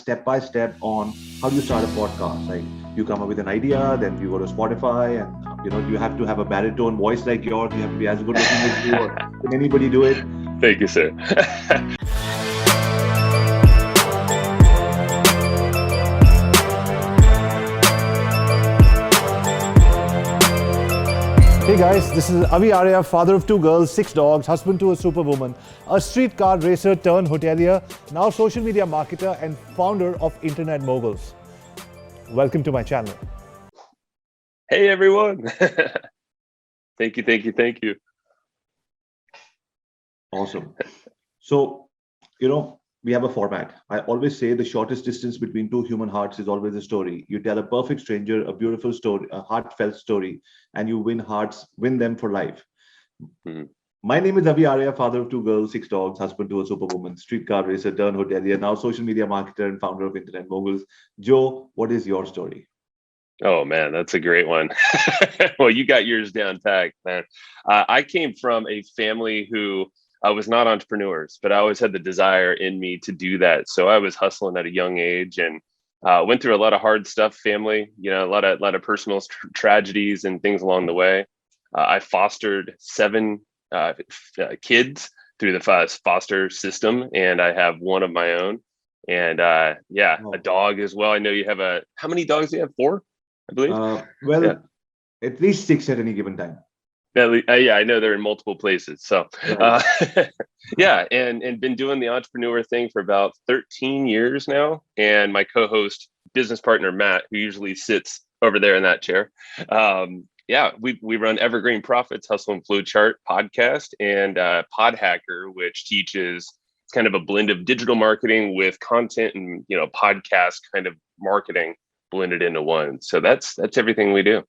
step by step on how do you start a podcast. Like you come up with an idea, then you go to Spotify, and you have to have a baritone voice like yours. You have to be as good looking as you, or can anybody do it? Thank you, sir. Hey guys, this is AskAviArya, father of 2 girls, 6 dogs, husband to a superwoman, a street car racer turned hotelier, now social media marketer and founder of Internet Moguls. Welcome to my channel. Hey everyone. Thank you. Awesome. So, we have a format. I always say the shortest distance between 2 human hearts is always a story. You tell a perfect stranger a beautiful story, a heartfelt story, and you win them for life. Mm-hmm. My name is AskAviArya, father of 2 girls, 6 dogs, husband to a superwoman, street car racer turned hotelier, now social media marketer and founder of Internet Moguls. Joe, what is your story? Oh man, that's a great one. Well, you got yours down packed, man. I came from a family who was not entrepreneurs, but I always had the desire in me to do that. So I was hustling at a young age and went through a lot of hard stuff, family, a lot of personal tragedies and things along the way. I fostered 7 kids through the foster system, and I have 1 of my own. And a dog as well. I know you have how many dogs do you have? 4, I believe? At least 6 at any given time. I know they're in multiple places. So, and been doing the entrepreneur thing for about 13 years now. And my business partner, Matt, who usually sits over there in that chair. We run Evergreen Profits, Hustle and Flowchart podcast, and Pod Hacker, which teaches kind of a blend of digital marketing with content and, podcast kind of marketing blended into one. So that's everything we do.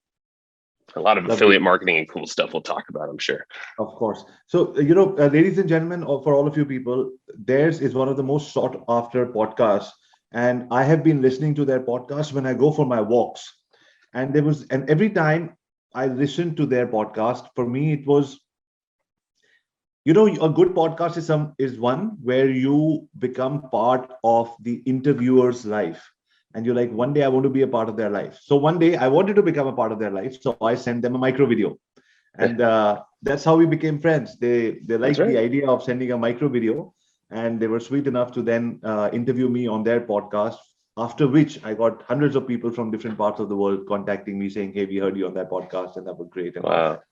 A lot of affiliate marketing and cool stuff we'll talk about, I'm sure. Of course. So, ladies and gentlemen, for all of you people, theirs is one of the most sought after podcasts. And I have been listening to their podcast when I go for my walks. And every time I listened to their podcast, for me, it was, a good podcast is one where you become part of the interviewer's life. And you're like, one day I want to be a part of their life. So one day I wanted to become a part of their life. So I sent them a micro video. And that's how we became friends. They liked the idea of sending a micro video. And they were sweet enough to then interview me on their podcast. After which I got hundreds of people from different parts of the world contacting me saying, hey, we heard you on that podcast. And that was great. And wow.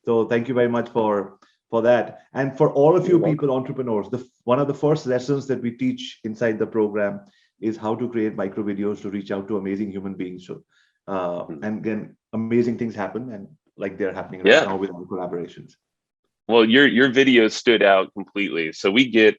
So thank you very much for that. And for all of you people, entrepreneurs, one of the first lessons that we teach inside the program is how to create micro videos to reach out to amazing human beings. So, and then amazing things happen, and like they're happening right now with our collaborations. Well, your video stood out completely. So we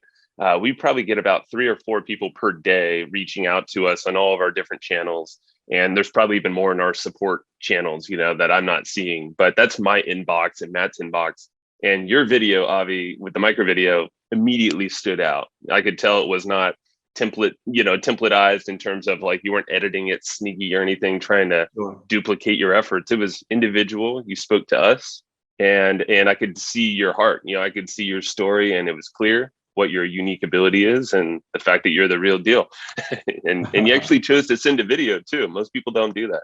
probably get about 3 or 4 people per day reaching out to us on all of our different channels. And there's probably even more in our support channels, that I'm not seeing, but that's my inbox and Matt's inbox. And your video, Avi, with the micro video immediately stood out. I could tell it was not templatized in terms of like you weren't editing it sneaky or anything, trying to duplicate your efforts. It was individual. You spoke to us and I could see your heart, I could see your story, and it was clear what your unique ability is and the fact that you're the real deal. and you actually chose to send a video too. Most people don't do that.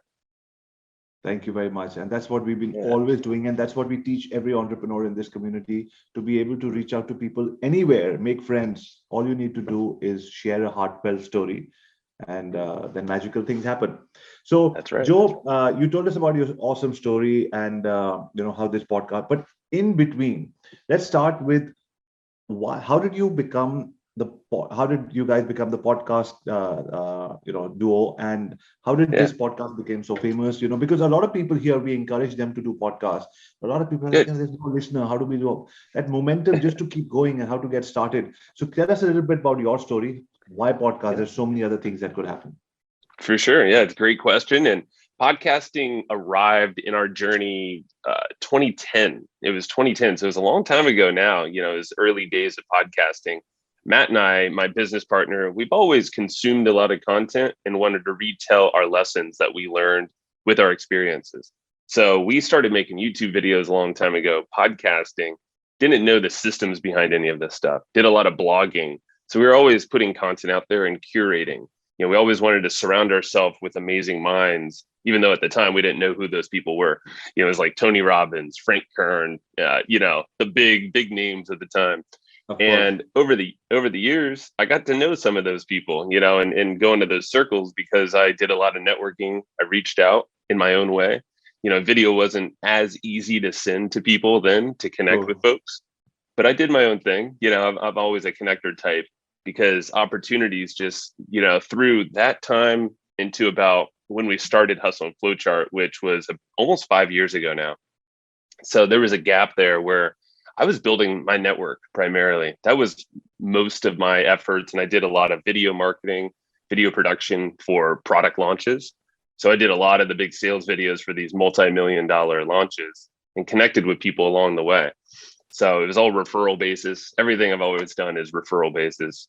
Thank you very much. And that's what we've been always doing. And that's what we teach every entrepreneur in this community, to be able to reach out to people anywhere, make friends. All you need to do is share a heartfelt story, and then magical things happen. So that's right. Joe, you told us about your awesome story and, how this podcast, but in between, let's start with how did you guys become the podcast duo, and how did this podcast become so famous? Because a lot of people here, we encourage them to do podcasts. A lot of people are like, there's no listener, how do we do that momentum just to keep going and how to get started? So tell us a little bit about your story. Why podcast? There's so many other things that could happen. For sure. Yeah, it's a great question. And podcasting arrived in our journey 2010. It was 2010. So it was a long time ago now. It was early days of podcasting. Matt and I, my business partner, we've always consumed a lot of content and wanted to retell our lessons that we learned with our experiences. So we started making YouTube videos a long time ago, podcasting, didn't know the systems behind any of this stuff, did a lot of blogging. So we were always putting content out there and curating. We always wanted to surround ourselves with amazing minds, even though at the time we didn't know who those people were. It was like Tony Robbins, Frank Kern, the big names at the time. Of course. And over the years, I got to know some of those people, and go into those circles because I did a lot of networking. I reached out in my own way. Video wasn't as easy to send to people then to connect with folks, but I did my own thing. I'm always a connector type, because opportunities just, through that time into about when we started Hustle and Flowchart, which was almost 5 years ago now. So there was a gap there where I was building my network primarily. That was most of my efforts. And I did a lot of video marketing, video production for product launches. So I did a lot of the big sales videos for these multi-million-dollar launches and connected with people along the way. So it was all referral basis. Everything I've always done is referral basis.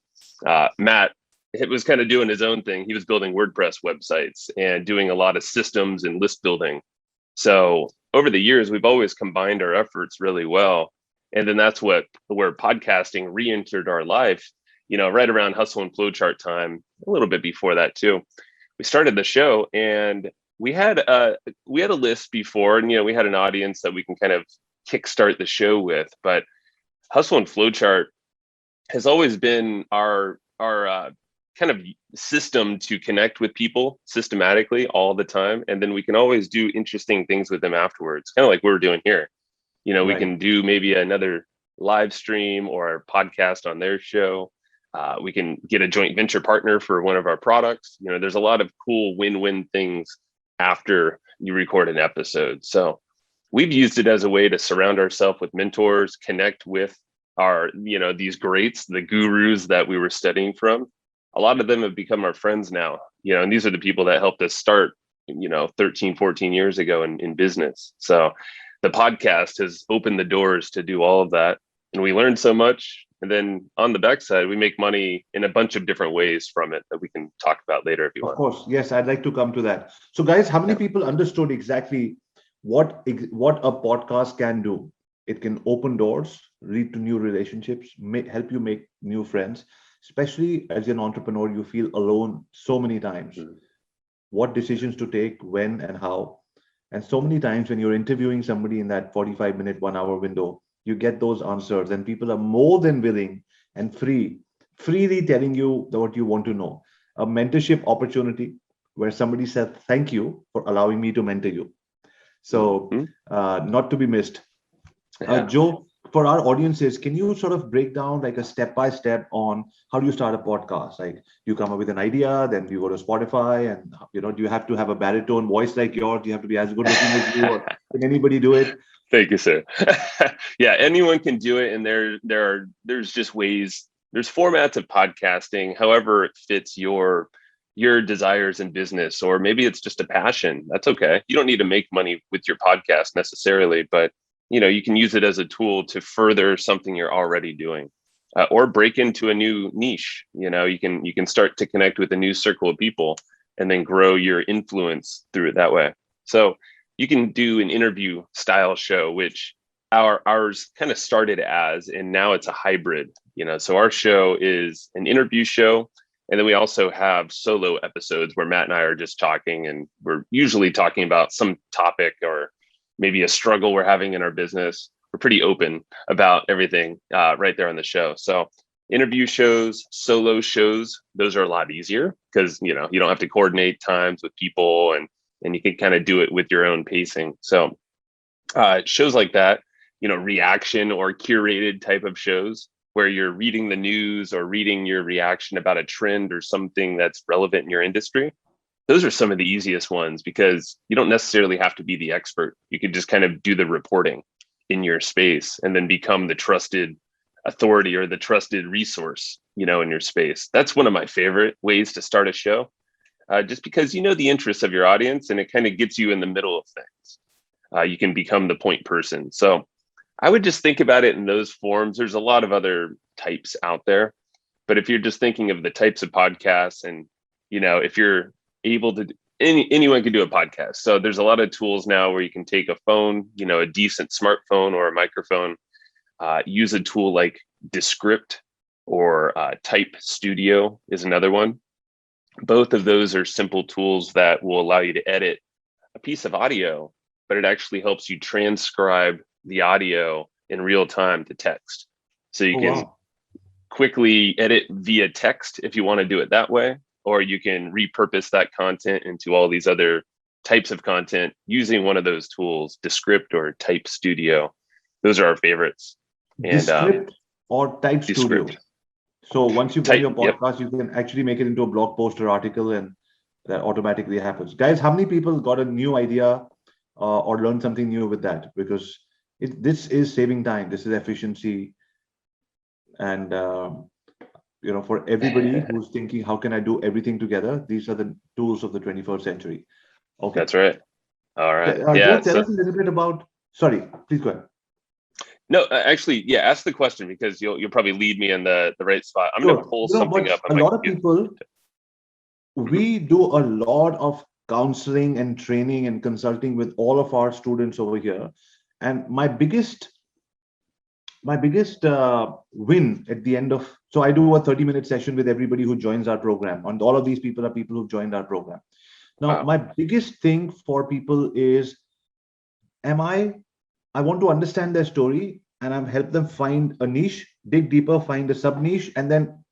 Matt, it was kind of doing his own thing. He was building WordPress websites and doing a lot of systems and list building. So over the years, we've always combined our efforts really well. And then that's where podcasting re-entered our life, right around Hustle and Flowchart time, a little bit before that too. We started the show, and we had a list before, and we had an audience that we can kind of kickstart the show with. But Hustle and Flowchart has always been our kind of system to connect with people systematically all the time, and then we can always do interesting things with them afterwards, kind of like we're doing here. Right. We can do maybe another live stream or a podcast on their show. We can get a joint venture partner for one of our products. There's a lot of cool win-win things after you record an episode. So we've used it as a way to surround ourselves with mentors, connect with our, these greats, the gurus that we were studying from. A lot of them have become our friends now, and these are the people that helped us start, 13, 14 years ago in business. So the podcast has opened the doors to do all of that. And we learned so much. And then on the backside, we make money in a bunch of different ways from it that we can talk about later if you want. Of course. Yes, I'd like to come to that. So guys, how many people understood exactly what a podcast can do? It can open doors, lead to new relationships, help you make new friends, especially as an entrepreneur, you feel alone so many times. What decisions to take, when and how. And so many times when you're interviewing somebody in that 45-minute, 1 hour window, you get those answers, and people are more than willing and freely telling you what you want to know. A mentorship opportunity where somebody said, thank you for allowing me to mentor you. So not to be missed. Joe, for our audiences, can you sort of break down like a step-by-step on how do you start a podcast? Like you come up with an idea, then you go to Spotify, and do you have to have a baritone voice like yours? Do you have to be as good looking as you, or can anybody do it? Thank you, sir. Yeah, anyone can do it. And there's just ways, there's formats of podcasting, however it fits your desires in business, or maybe it's just a passion. That's okay. You don't need to make money with your podcast necessarily, but you can use it as a tool to further something you're already doing, or break into a new niche. You can start to connect with a new circle of people and then grow your influence through it that way. So you can do an interview style show, which ours kind of started as, and now it's a hybrid. So our show is an interview show, and then we also have solo episodes where Matt and I are just talking, and we're usually talking about some topic or maybe a struggle we're having in our business. We're pretty open about everything right there on the show. So interview shows, solo shows, those are a lot easier because, you don't have to coordinate times with people, and you can kind of do it with your own pacing. So shows like that, reaction or curated type of shows where you're reading the news or reading your reaction about a trend or something that's relevant in your industry. Those are some of the easiest ones because you don't necessarily have to be the expert. You can just kind of do the reporting in your space and then become the trusted authority or the trusted resource, in your space. That's one of my favorite ways to start a show, just because the interests of your audience and it kind of gets you in the middle of things. You can become the point person. So I would just think about it in those forms. There's a lot of other types out there, but if you're just thinking of the types of podcasts and, if you're able to, anyone can do a podcast. So there's a lot of tools now where you can take a phone, a decent smartphone or a microphone, use a tool like Descript or Type Studio is another one. Both of those are simple tools that will allow you to edit a piece of audio, but it actually helps you transcribe the audio in real time to text. So you Oh, can wow. quickly edit via text if you want to do it that way, or you can repurpose that content into all these other types of content using one of those tools, Descript or Type Studio. Those are our favorites. And Descript or Type Studio. Descript. So once you put in your Yep. podcast, you can actually make it into a blog post or article, and that automatically happens. Guys, how many people got a new idea or learned something new with that? Because this is saving time. This is efficiency. And, for everybody who's thinking, how can I do everything together? These are the tools of the 21st century. Okay. That's right. All right. Joe, Yeah. tell us a little bit about, sorry, please go ahead. No, actually, yeah. Ask the question because you'll probably lead me in the right spot. I'm going to pull something up. A lot of people, we do a lot of counseling and training and consulting with all of our students over here. And my biggest win at the end of, so I do a 30-minute session with everybody who joins our program. And all of these people are people who've joined our program. Now, my biggest thing for people is, I want to understand their story, and I've helped them find a niche, dig deeper, find a sub niche, and then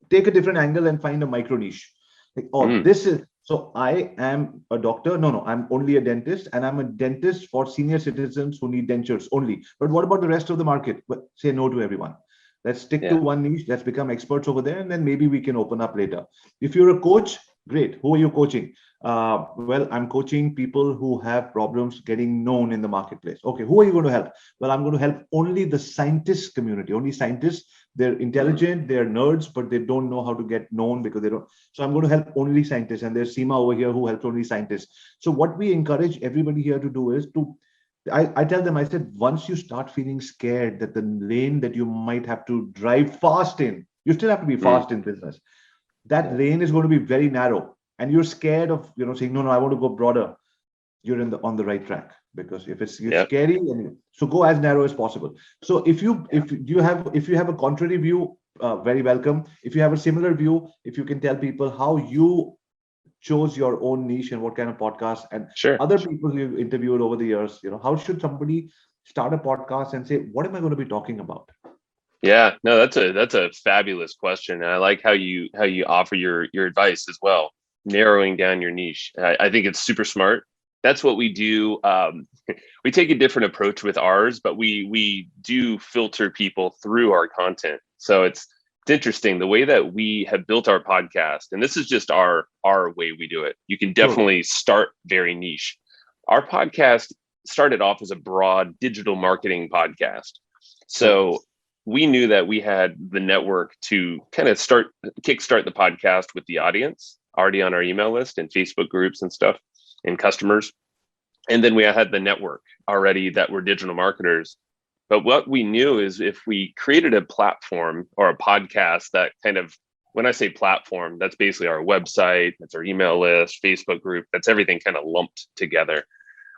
take a different angle and find a micro niche. Like, this is, so I am a doctor. No, I'm only a dentist, and I'm a dentist for senior citizens who need dentures only. But what about the rest of the market? But say no to everyone. Let's stick to one niche. Let's become experts over there, and then maybe we can open up later. If you're a coach, great. Who are you coaching? Well, I'm coaching people who have problems getting known in the marketplace. Okay, who are you going to help? Well, I'm going to help only the scientist community, only scientists. They're intelligent, they're nerds, but they don't know how to get known because they don't. So I'm going to help only scientists. And there's Seema over here who helps only scientists. So what we encourage everybody here to do is I tell them, I said, once you start feeling scared that the lane that you might have to drive fast in, you still have to be fast in business. That lane is going to be very narrow, and you're scared of, saying, no, I want to go broader. You're on the right track, because if it's scary, so go as narrow as possible. So if you have a contrary view, very welcome. If you have a similar view, if you can tell people how you chose your own niche and what kind of podcast, and other people you've interviewed over the years, how should somebody start a podcast and say, what am I going to be talking about? Yeah, no, that's a fabulous question. And I like how you offer your advice as well, narrowing down your niche. I think it's super smart. That's what we do. We take a different approach with ours, but we do filter people through our content. So it's interesting the way that we have built our podcast, and this is just our way we do it. You can definitely start very niche. Our podcast started off as a broad digital marketing podcast. So we knew that we had the network to kind of kickstart the podcast with the audience already on our email list and Facebook groups and stuff and customers. And then we had the network already that were digital marketers. But what we knew is if we created a platform or a podcast that kind of, when I say platform, that's basically our website, that's our email list, Facebook group, that's everything kind of lumped together.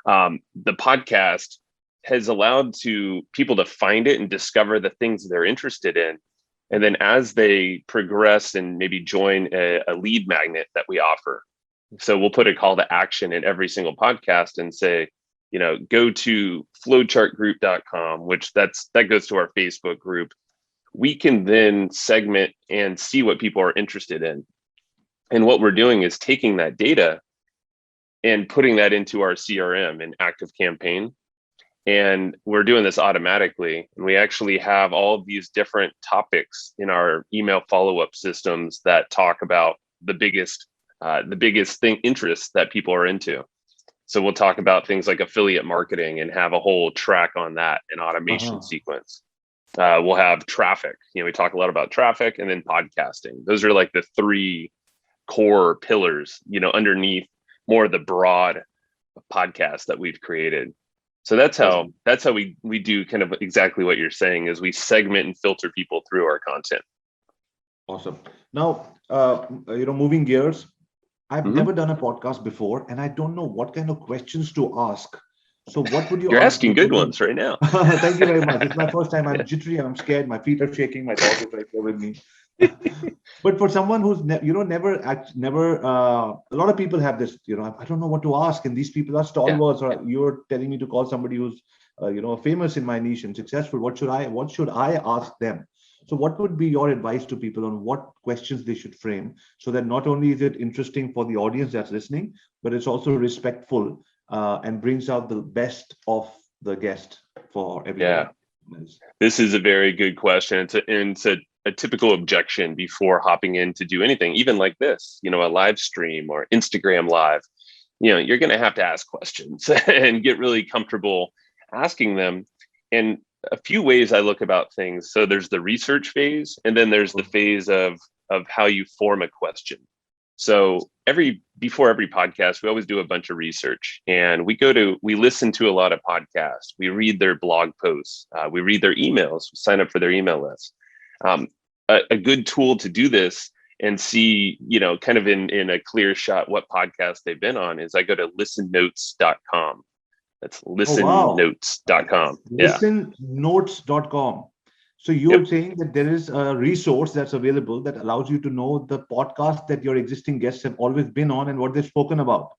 The podcast has allowed people to find it and discover the things they're interested in. And then as they progress and maybe join a lead magnet that we offer. So we'll put a call to action in every single podcast and say, go to flowchartgroup.com, which that goes to our Facebook group. We can then segment and see what people are interested in. And what we're doing is taking that data and putting that into our CRM and ActiveCampaign. And we're doing this automatically. And we actually have all of these different topics in our email follow-up systems that talk about the biggest interests that people are into. So we'll talk about things like affiliate marketing and have a whole track on that, an automation sequence. We'll have traffic. We talk a lot about traffic, and then podcasting. Those are like the three core pillars, underneath more of the broad podcast that we've created. So that's how we do kind of exactly what you're saying, is we segment and filter people through our content. Awesome. Now, moving gears, I've never done a podcast before, and I don't know what kind of questions to ask. So what would you You're asking good ones right now. Thank you very much. It's my first time. I'm jittery and I'm scared. My feet are shaking. My dog is right there with me. But for someone who's never, a lot of people have this, I don't know what to ask, and these people are Yeah. stalwarts, or you're telling me to call somebody who's, famous in my niche and successful. What should I ask them? So what would be your advice to people on what questions they should frame, so that not only is it interesting for the audience that's listening, but it's also respectful, and brings out the best of the guest for everybody? Yeah. This is a very good question. It's a typical objection before hopping in to do anything, even like this, a live stream or Instagram live. You're going to have to ask questions and get really comfortable asking them. And a few ways I look about things. So there's the research phase, and then there's the phase of how you form a question. So before every podcast, we always do a bunch of research, and we listen to a lot of podcasts. We read their blog posts. We read their emails, sign up for their email list. A good tool to do this and see, kind of in a clear shot what podcast they've been on is I go to listennotes.com. That's listennotes.com. Yeah. Listennotes.com. So you're saying that there is a resource that's available that allows you to know the podcast that your existing guests have always been on and what they've spoken about.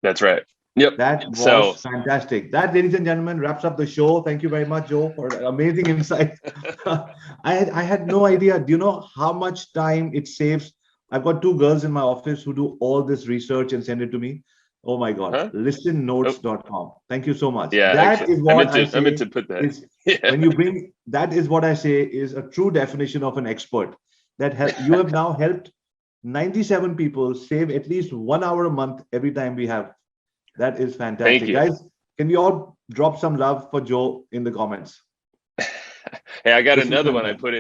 That's right. Yep. That was fantastic. That, ladies and gentlemen, wraps up the show. Thank you very much, Joe, for amazing insight. I had no idea. Do you know how much time it saves? I've got 2 girls in my office who do all this research and send it to me. Oh my God. Huh? Listennotes.com. Thank you so much. Yeah, that actually, is what I meant to put that. When you bring, that is what I say is a true definition of an expert. You have now helped 97 people save at least 1 hour a month every time we have. That is fantastic. Thank you. Guys, can we all drop some love for Joe in the comments? Hey, I got another one I put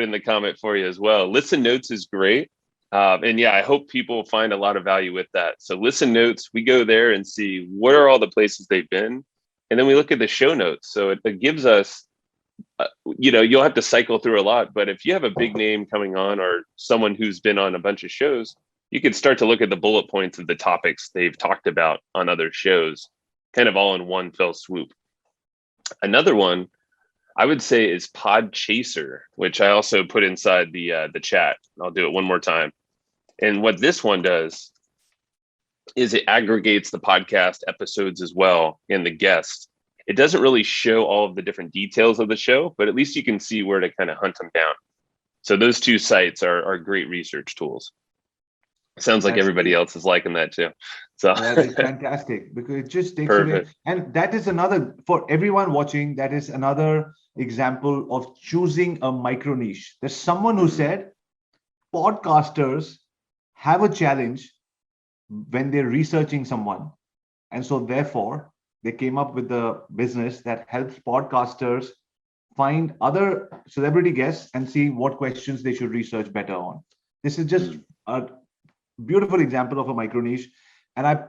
in the comment for you as well. Listen Notes is great. And yeah, I hope people find a lot of value with that. So Listen Notes, we go there and see what are all the places they've been. And then we look at the show notes. So it gives us, you'll have to cycle through a lot. But if you have a big name coming on or someone who's been on a bunch of shows, you can start to look at the bullet points of the topics they've talked about on other shows, kind of all in one fell swoop. Another one I would say is Podchaser, which I also put inside the chat. I'll do it one more time. And what this one does is it aggregates the podcast episodes as well and the guests. It doesn't really show all of the different details of the show, but at least you can see where to kind of hunt them down. So those 2 sites are great research tools. Sounds like everybody else is liking that too. So that is fantastic, because it just takes away. And that is another, for everyone watching, that is another example of choosing a micro niche. There's someone who said podcasters have a challenge when they're researching someone. And so therefore, they came up with the business that helps podcasters find other celebrity guests and see what questions they should research better on. This is just a beautiful example of a micro niche. And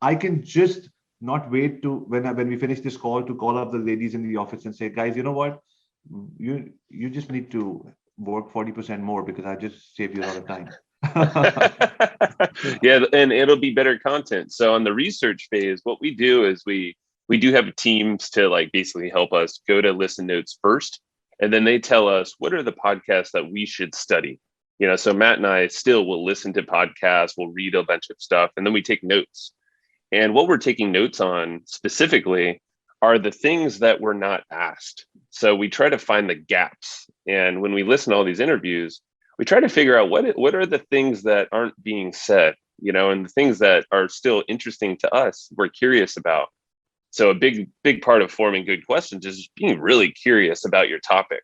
I can just not wait to, when we finish this call, to call up the ladies in the office and say, guys, you know what? You just need to work 40% more, because I just saved you a lot of time. Yeah, and it'll be better content. So on the research phase, what we do is we do have teams to basically help us go to Listen Notes first, and then they tell us what are the podcasts that we should study. So Matt and I still will listen to podcasts, we'll read a bunch of stuff, and then we take notes. And what we're taking notes on specifically are the things that were not asked. So we try to find the gaps. And when we listen to all these interviews, we try to figure out what are the things that aren't being said, and the things that are still interesting to us, we're curious about. So a big part of forming good questions is being really curious about your topic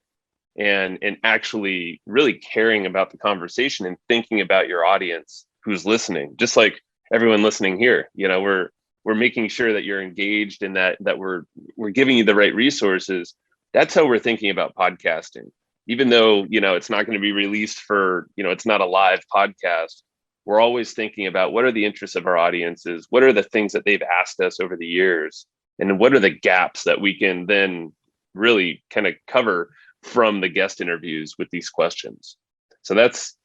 and actually really caring about the conversation and thinking about your audience who's listening, just like everyone listening here. We're making sure that you're engaged and that we're giving you the right resources. That's how we're thinking about podcasting. Even though, it's not going to be released for, it's not a live podcast, we're always thinking about what are the interests of our audiences? What are the things that they've asked us over the years? And what are the gaps that we can then really kind of cover from the guest interviews with these questions? So that's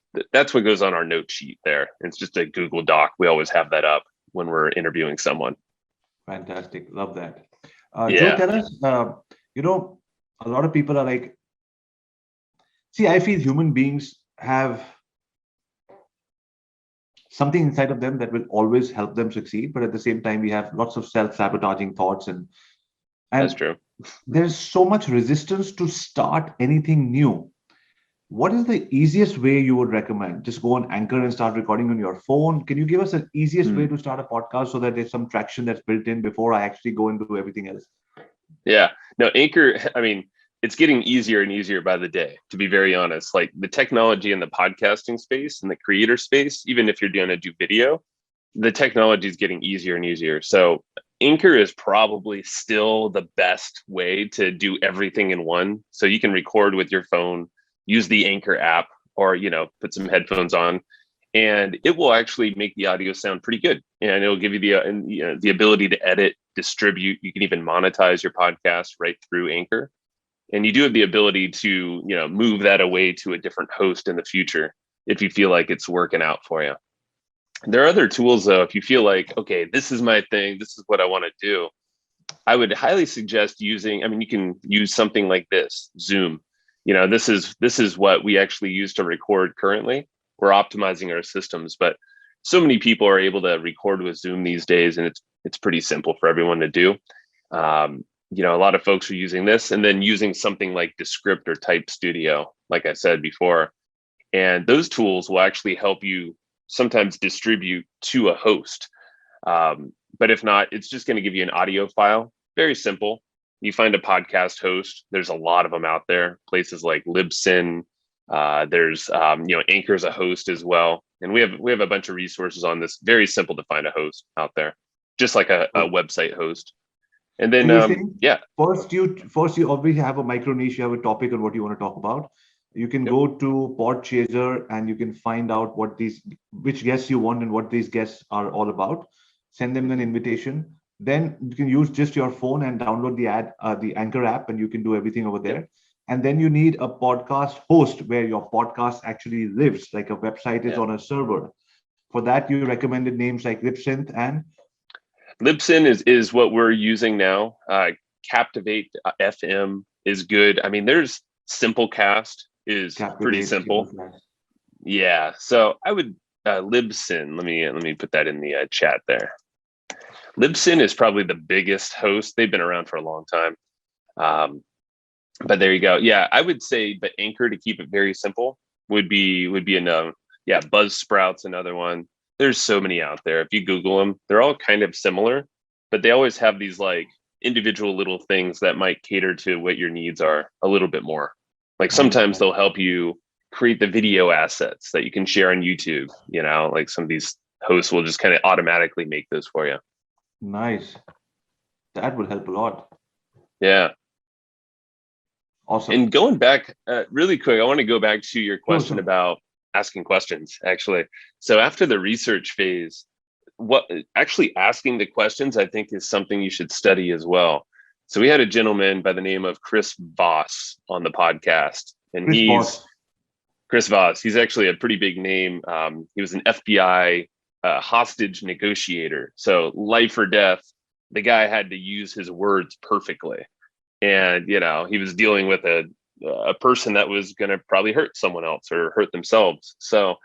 what goes on our note sheet there. It's just a Google Doc. We always have that up when we're interviewing someone. Fantastic. Love that. Yeah. Joe, tell us, a lot of people are like, see, I feel human beings have something inside of them that will always help them succeed, but at the same time, we have lots of self-sabotaging thoughts, That's and true. there's so much resistance to start anything new. What is the easiest way you would recommend? Just go on Anchor and start recording on your phone. Can you give us an easiest way to start a podcast so that there's some traction that's built in before I actually go and do everything else? Yeah, no, Anchor, I mean, it's getting easier and easier by the day, to be very honest. Like the technology in the podcasting space and the creator space, even if you're going to do video, the technology is getting easier and easier. So Anchor is probably still the best way to do everything in one. So you can record with your phone, use the Anchor app, or, put some headphones on, and it will actually make the audio sound pretty good. And it'll give you the ability to edit, distribute. You can even monetize your podcast right through Anchor. And you do have the ability to, move that away to a different host in the future if you feel like it's working out for you. There are other tools though. If you feel like, okay, this is my thing, this is what I want to do, I would highly suggest using, you can use something like this, Zoom. This is what we actually use to record currently. We're optimizing our systems, but so many people are able to record with Zoom these days, and it's pretty simple for everyone to do. A lot of folks are using this, and then using something like Descript or Type Studio, like I said before. And those tools will actually help you sometimes distribute to a host. But if not, it's just going to give you an audio file. Very simple. You find a podcast host. There's a lot of them out there. Places like Libsyn. There's Anchor's a host as well. And we have a bunch of resources on this. Very simple to find a host out there, just like a website host. And then first you obviously have a micro niche, you have a topic on what you want to talk about. You can go to Podchaser and you can find out which guests you want and what these guests are all about. Send them an invitation. Then you can use just your phone and download the Anchor app, and you can do everything over there. And then you need a podcast host where your podcast actually lives, like a website is on a server. For that, you recommended names like Libsyn and Libsyn is what we're using now. Captivate FM is good. There's Simplecast is pretty simple. Yeah. So I would Libsyn. Let me put that in the chat there. Libsyn is probably the biggest host. They've been around for a long time. But there you go. Yeah, I would say, but Anchor, to keep it very simple, would be enough. Yeah, Buzzsprout's another one. There's so many out there. If you Google them, they're all kind of similar, but they always have these like individual little things that might cater to what your needs are a little bit more. Like sometimes they'll help you create the video assets that you can share on YouTube. Like some of these hosts will just kind of automatically make those for you. Nice. That would help a lot. Yeah. Awesome. And going back really quick, I want to go back to your question about asking questions, actually. So after the research phase, what actually asking the questions, I think, is something you should study as well. So we had a gentleman by the name of Chris Voss on the podcast, and Chris Voss. He's actually a pretty big name. He was an FBI hostage negotiator. So life or death, the guy had to use his words perfectly. And, he was dealing with a person that was going to probably hurt someone else or hurt themselves. So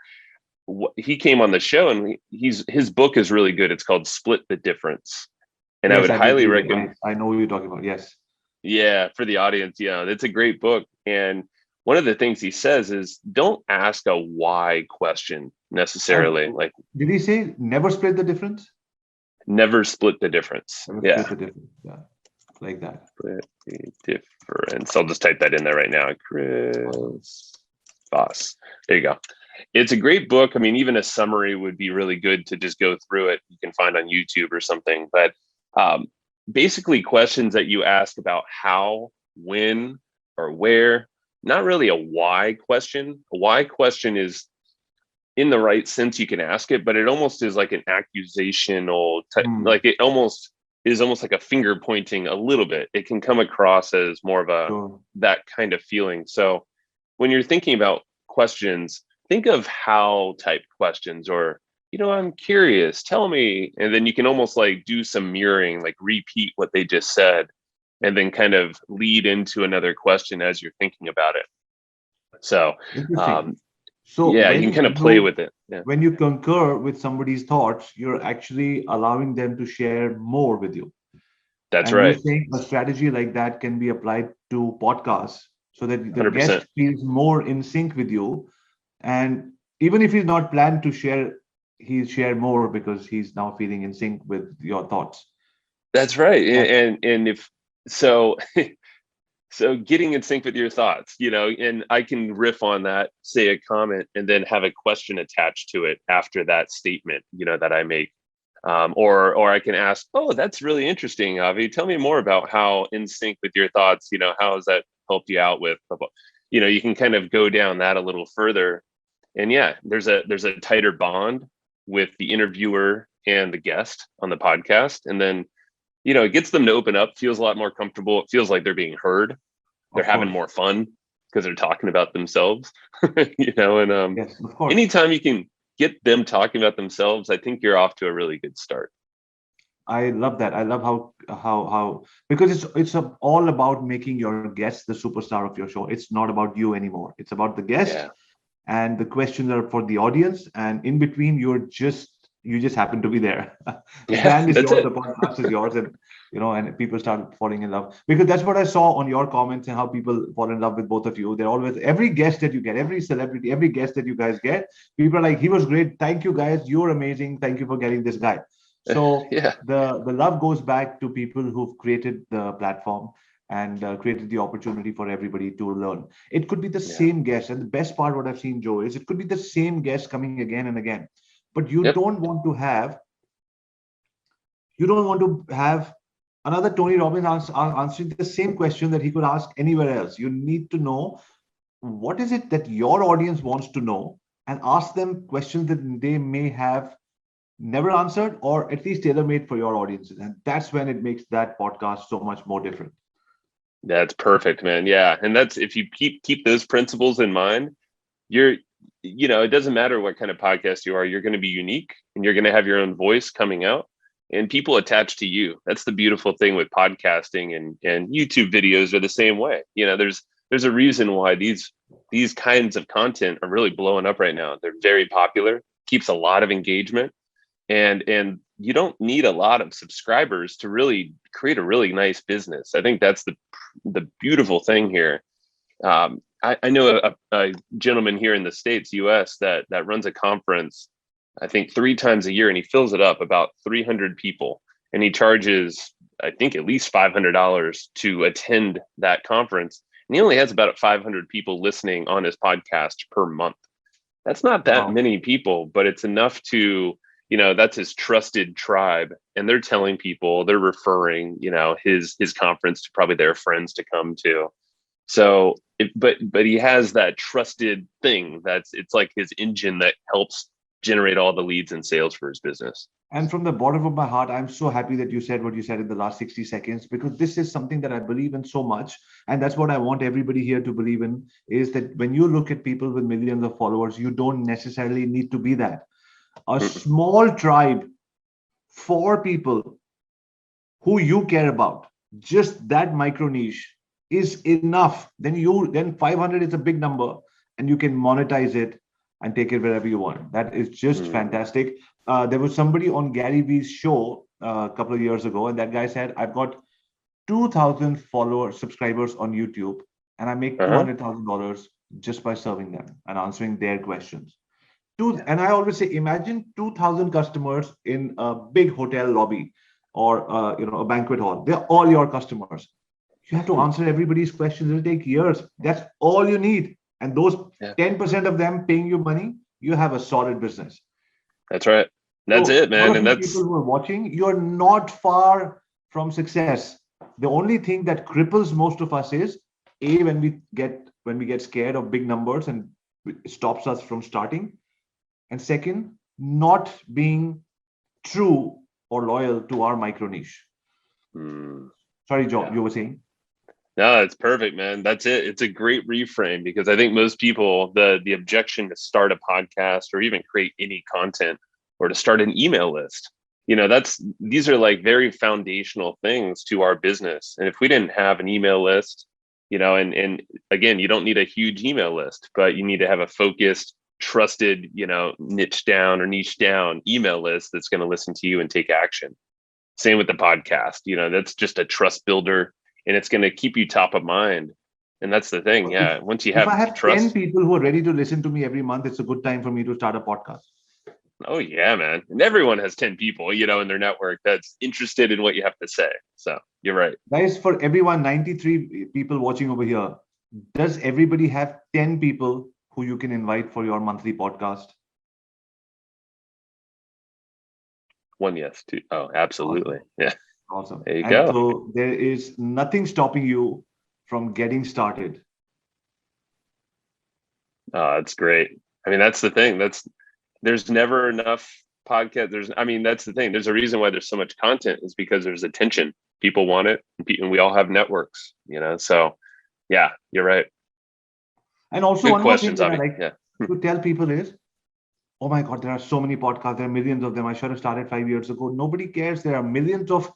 he came on the show, and his book is really good. It's called Split the Difference. And I would highly recommend. I know what you're talking about. Yes. Yeah. For the audience. It's a great book. And one of the things he says is don't ask a why question necessarily. Like, did he say never split the difference? Never split the difference. Split the difference. Yeah. Like that. Split the difference. I'll just type that in there right now. Chris Voss. There you go. It's a great book. Even a summary would be really good to just go through it. You can find on YouTube or something. But basically questions that you ask about how, when, or where. Not really a why question. A why question is, in the right sense, you can ask it, but it almost is like an accusational type, like it almost is like a finger pointing a little bit. It can come across as more of that kind of feeling. So when you're thinking about questions, think of how type questions, or, I'm curious, tell me. And then you can almost like do some mirroring, like repeat what they just said, and then kind of lead into another question as you're thinking about it. So So Yeah, you can when kind of play with it. Yeah, when you concur with somebody's ththoughts, you're actually allowing them to share more with you. that's And you're right. saying a strategy like that can be applied to podcasts so that the 100%. guest feels more in sync with you. And even if he's not planned to share, he'll share more because he's now feeling in sync with your thoughts. That's right. And And if so, so getting in sync with your thoughts, and I can riff on that, say a comment, and then have a question attached to it after that statement, that I make. Or I can ask, oh, that's really interesting, Avi. Tell me more about how in sync with your thoughts, how has that helped you out with, you can kind of go down that a little further. And yeah, there's a tighter bond with the interviewer and the guest on the podcast. And then, it gets them to open up, feels a lot more comfortable. It feels like they're being heard. They're of having course, more fun because they're talking about themselves, and yes, of course. anytime you can get them talking about themselves, I think you're off to a really good start. I love that. I love how because all about making your guest the superstar of your show. It's not about you anymore. It's about the guest, Yeah. and the questions are for the audience. And in between, you just happen to be there. The Yeah, brand is that's yours, it. the podcast is yours, and and people start falling in love because that's what I saw on your comments and how people fall in love with both of you. They're always every guest that you get, every celebrity, every guest that you guys get, people are like, he was great. Thank you guys. You're amazing. Thank you for getting this guy. So Yeah. the love goes back to people who've created the platform and created the opportunity for everybody to learn. It could be the Yeah. same guest, and the best part, what I've seen, Joe, is it could be the same guest coming again and again, but Yep. you don't want to have another Tony Robbins answering the same question that he could ask anywhere else. You need to know what is it that your audience wants to know and ask them questions that they may have never answered or at least tailor made for your audiences. And that's when it makes that podcast so much more different. That's perfect, man. Yeah. And that's, if you keep those principles in mind, you're, it doesn't matter what kind of podcast you are, you're going to be unique and you're going to have your own voice coming out and people attach to you. That's the beautiful thing with podcasting, and YouTube videos are the same way. There's a reason why these kinds of content are really blowing up right now. They're very popular, keeps a lot of engagement, and you don't need a lot of subscribers to really create a really nice business. I think that's the beautiful thing here. I know a gentleman here in the States, US, that runs a conference, I think 3 times a year, and he fills it up about 300 people, and he charges, I think, at least $500 to attend that conference. And he only has about 500 people listening on his podcast per month. That's not that Wow. many people, but it's enough to, that's his trusted tribe. And they're telling people, they're referring, his conference to probably their friends to come to. So, but he has that trusted thing it's like his engine that helps generate all the leads and sales for his business. And from the bottom of my heart, I'm so happy that you said what you said in the last 60 seconds, because this is something that I believe in so much. And that's what I want everybody here to believe in, is that when you look at people with millions of followers, you don't necessarily need to be that. A small tribe, 4 people who you care about, just that micro niche is enough. Then 500 is a big number, and you can monetize it and take it wherever you want. That is just fantastic. There was somebody on Gary Vee's show a couple of years ago, and that guy said, I've got 2,000 subscribers on YouTube, and I make $200,000 just by serving them and answering their questions. And I always say, imagine 2,000 customers in a big hotel lobby or a banquet hall. They're all your customers. You have to answer everybody's questions. It'll take years. That's all you need. And those 10% of them paying you money, you have a solid business. That's right. That's it, man. All of And you that's people who are watching, you're not far from success. The only thing that cripples most of us is when we get scared of big numbers and it stops us from starting. And second, not being true or loyal to our micro niche. Sorry, Joe, you were saying? No, it's perfect, man. That's it. It's a great reframe, because I think most people, the objection to start a podcast or even create any content or to start an email list, these are like very foundational things to our business. And if we didn't have an email list, and again, you don't need a huge email list, but you need to have a focused, trusted, niche down email list that's going to listen to you and take action. Same with the podcast, that's just a trust builder, and it's going to keep you top of mind. And that's the thing. Yeah. Once you have if I have trust, 10 people who are ready to listen to me every month, it's a good time for me to start a podcast. Oh yeah, man. And everyone has 10 people, in their network that's interested in what you have to say. So you're right. Guys, for everyone, 93 people watching over here, does everybody have 10 people who you can invite for your monthly podcast? One yes, two. Oh, absolutely. Awesome. Yeah. Awesome. There you And go. so there is nothing stopping you from getting started. Oh, that's great. I mean, that's the thing. There's never enough podcast. That's the thing. There's a reason why there's so much content, is because there's attention. People want it, and we all have networks, so yeah, you're right. And also Good one more thing questions, that I Avi. like Yeah. to tell people is, oh my God, there are so many podcasts. There are millions of them. I should have started 5 years ago. Nobody cares. There are millions of,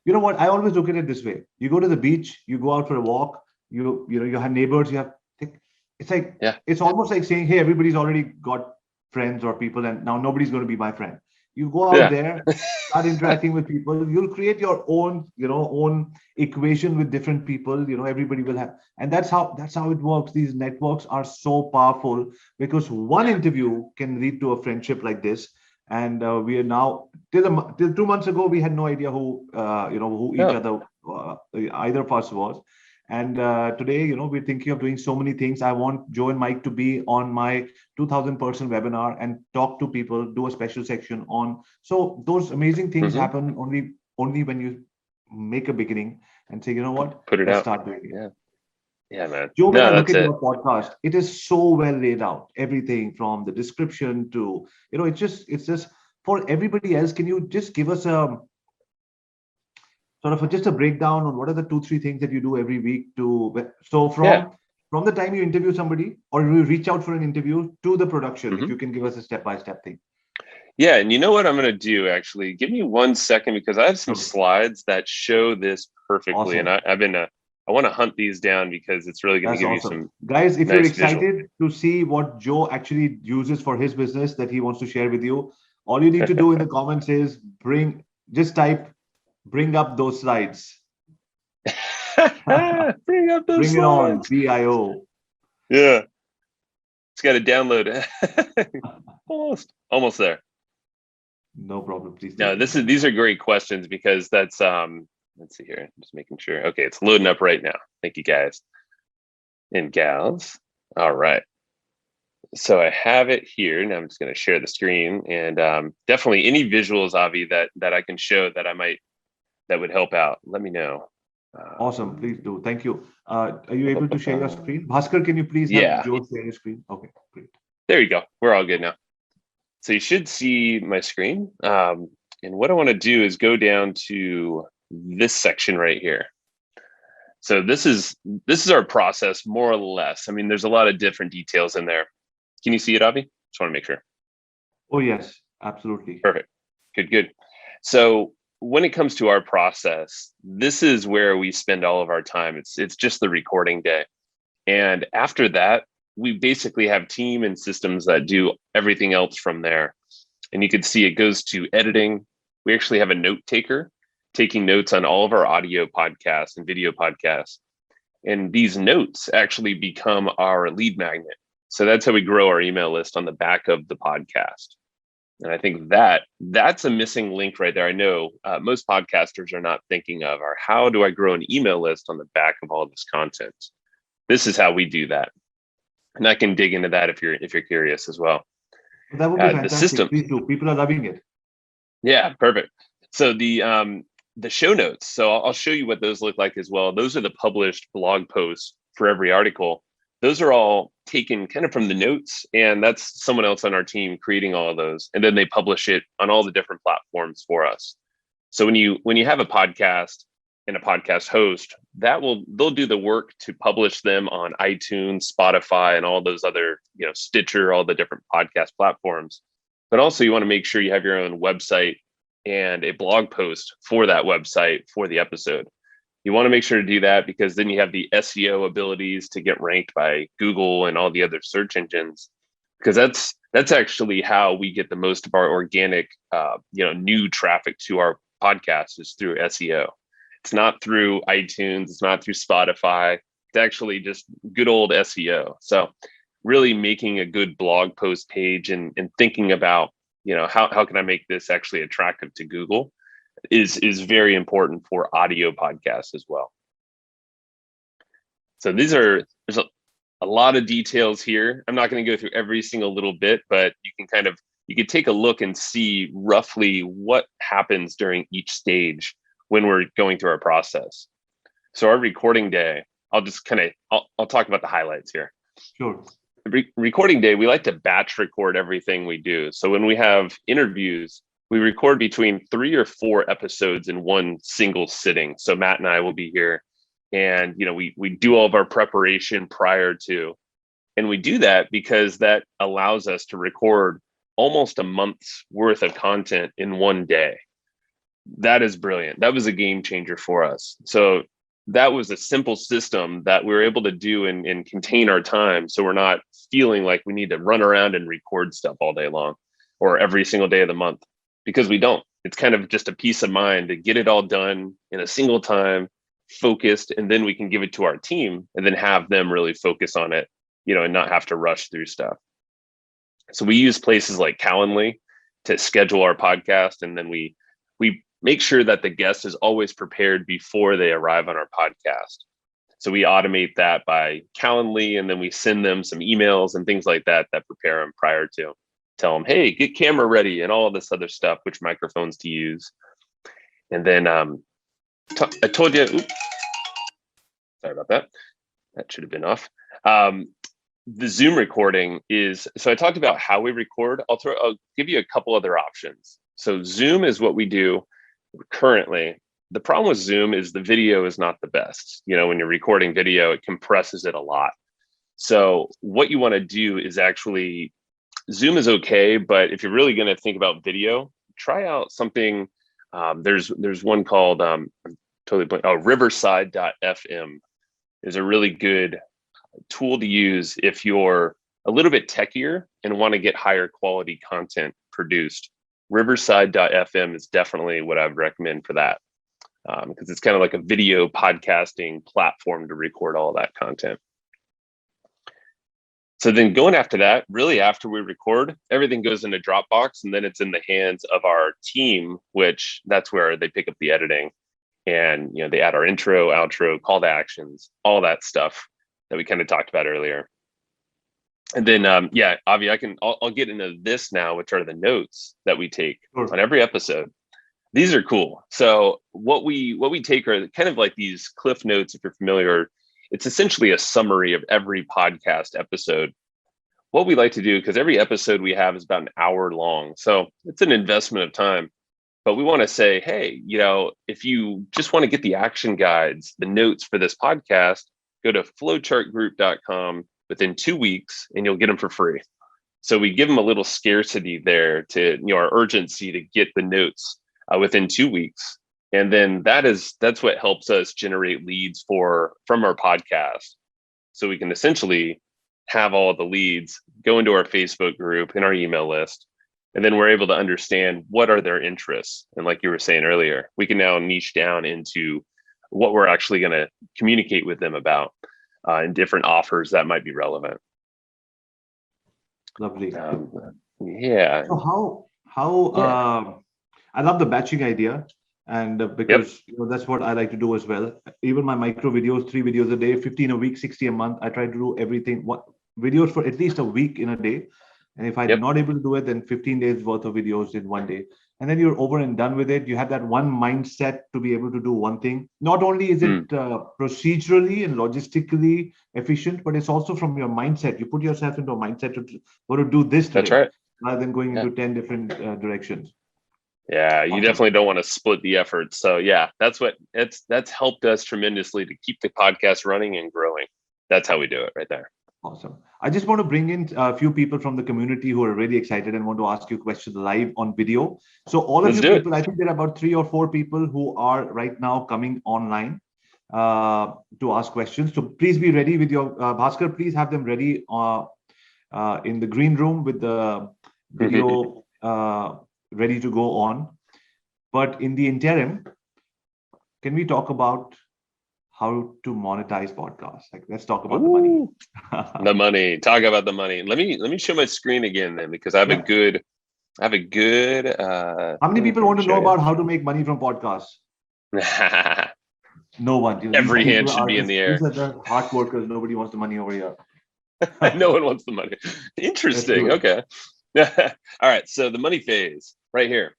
you know what? I always look at it this way. You go to the beach, you go out for a walk, you have neighbors, it's like, Yeah. It's almost like saying, hey, everybody's already got friends or people, and now nobody's going to be my friend. You go out there, start interacting with people. You'll create your own, own equation with different people. Everybody will have, and that's how it works. These networks are so powerful because one interview can lead to a friendship like this. And we are now till 2 months ago, we had no idea who each other either of us was. And today, we're thinking of doing so many things. I want Joe and Mike to be on my 2,000 person webinar and talk to people, do a special section on. So those amazing things happen only when you make a beginning and say, you know what, Put it let's out. start doing it. Yeah. Yeah, man. Joe, when I look that's at it. your podcast, it is so well laid out. Everything from the description to, it's just for everybody else. Can you just give us a sort of just a breakdown on what are the 2-3 things that you do every week from the time you interview somebody or you reach out for an interview to the production, if you can give us a step-by-step thing. Yeah, and you know what I'm going to do, actually? Give me 1 second, because I have some slides that show this perfectly. Awesome. And I want to hunt these down, because it's really going to give you some guys, if nice you're excited visual to see what Joe actually uses for his business that he wants to share with you, all you need to do in the comments is bring up those slides. Bring up those Bring slides. it on, BIO. Yeah. It's got to download. Almost there. No problem. Please. No, these are great questions, because that's let's see here. I'm just making sure. Okay, it's loading up right now. Thank you, guys and gals. All right. So I have it here. Now I'm just going to share the screen, and definitely any visuals, Avi, that I can show that would help out, let me know. Awesome. Please do. Thank you. Are you able to share your screen? Bhaskar, can you please have Joe share your screen? Okay, great. There you go. We're all good now. So you should see my screen. And what I want to do is go down to this section right here. So this is our process, more or less. I mean, there's a lot of different details in there. Can you see it, Avi? Just want to make sure. Oh, yes, absolutely. Perfect. Good. So when it comes to our process, this is where we spend all of our time. It's just the recording day. And after that, we basically have team and systems that do everything else from there. And you can see it goes to editing. We actually have a note taker taking notes on all of our audio podcasts and video podcasts. And these notes actually become our lead magnet. So that's how we grow our email list on the back of the podcast. And I think that's a missing link right there. I know most podcasters are not thinking of, or how do I grow an email list on the back of all this content? This is how we do that. And I can dig into that if you're curious as well. That would be fantastic. The system. Please do. People are loving it. Yeah, perfect. So the show notes. So I'll show you what those look like as well. Those are the published blog posts for every article. Those are all taken kind of from the notes, and that's someone else on our team creating all of those. And then they publish it on all the different platforms for us. So when you have a podcast and a podcast host, they'll do the work to publish them on iTunes, Spotify, and all those other, Stitcher, all the different podcast platforms. But also you want to make sure you have your own website and a blog post for that website for the episode. You want to make sure to do that, because then you have the SEO abilities to get ranked by Google and all the other search engines. because that's actually how we get the most of our organic, new traffic to our podcast is through SEO. It's not through iTunes. It's not through Spotify. It's actually just good old SEO. So really making a good blog post page and thinking about, how can I make this actually attractive to Google is very important for audio podcasts as well. So there's a lot of details here. I'm not going to go through every single little bit, but you can take a look and see roughly what happens during each stage when we're going through our process. So our recording day, I'll talk about the highlights here. Sure. Recording day, we like to batch record everything we do. So when we have interviews, we record between 3 or 4 episodes in one single sitting. So Matt and I will be here, and we do all of our preparation prior to, and we do that because that allows us to record almost a month's worth of content in one day. That is brilliant. That was a game changer for us. So that was a simple system that we were able to do and contain our time. So we're not feeling like we need to run around and record stuff all day long or every single day of the month, because we don't. It's kind of just a peace of mind to get it all done in a single time, focused, and then we can give it to our team and then have them really focus on it, and not have to rush through stuff. So we use places like Calendly to schedule our podcast, and then we make sure that the guest is always prepared before they arrive on our podcast. So we automate that by Calendly, and then we send them some emails and things like that prepare them prior to. Tell them, hey, get camera ready and all of this other stuff, which microphones to use. And then I told you, sorry about that. That should have been off. The Zoom recording is, so I talked about how we record. I'll give you a couple other options. So Zoom is what we do currently. The problem with Zoom is the video is not the best. When you're recording video, it compresses it a lot. So what you want to do is actually, Zoom is okay, but if you're really going to think about video, try out something. There's one called Riverside.fm is a really good tool to use if you're a little bit techier and want to get higher quality content produced. Riverside.fm is definitely what I would recommend for that, because it's kind of like a video podcasting platform to record all of that content. So then going after that, really after we record, everything goes into Dropbox, and then it's in the hands of our team, which that's where they pick up the editing, and they add our intro, outro, call to actions, all that stuff that we kind of talked about earlier. And then, Avi, I'll get into this now, which are the notes that we take on every episode. These are cool. So what we take are kind of like these cliff notes, if you're familiar. It's essentially a summary of every podcast episode. What we like to do, because every episode we have is about an hour long, so it's an investment of time. But we want to say, hey, if you just want to get the action guides, the notes for this podcast, go to flowchartgroup.com within 2 weeks, and you'll get them for free. So we give them a little scarcity there to, our urgency to get the notes within 2 weeks. And then that's what helps us generate leads from our podcast. So we can essentially have all the leads go into our Facebook group and our email list. And then we're able to understand what are their interests. And like you were saying earlier, we can now niche down into what we're actually going to communicate with them about and different offers that might be relevant. Lovely. Yeah. So I love the batching idea. And because that's what I like to do as well. Even my micro videos, 3 videos a day, 15 a week, 60 a month. I try to do everything, videos for at least a week in a day. And if I'm not able to do it, then 15 days worth of videos in one day. And then you're over and done with it. You have that one mindset to be able to do one thing. Not only is it procedurally and logistically efficient, but it's also from your mindset. You put yourself into a mindset to go to do this today, that's right, rather than going into 10 different directions. Yeah, you definitely don't want to split the effort. So yeah, that's helped us tremendously to keep the podcast running and growing. That's how we do it right there. Awesome. I just want to bring in a few people from the community who are really excited and want to ask you questions live on video. So all of you people, I think there are about 3 or 4 people who are right now coming online to ask questions. So please be ready with your Bhaskar. Please have them ready. in the green room with the video ready to go on. But in the interim, can we talk about how to monetize podcasts? Like, let's talk about the money. The money. Talk about the money. Let me show my screen again then, because I have a good. How many people want to know about how to make money from podcasts? No one. Every hand should be in the air. These are the hard workers. Nobody wants the money over here. No one wants the money. Interesting. Okay. All right. So the money phase right here.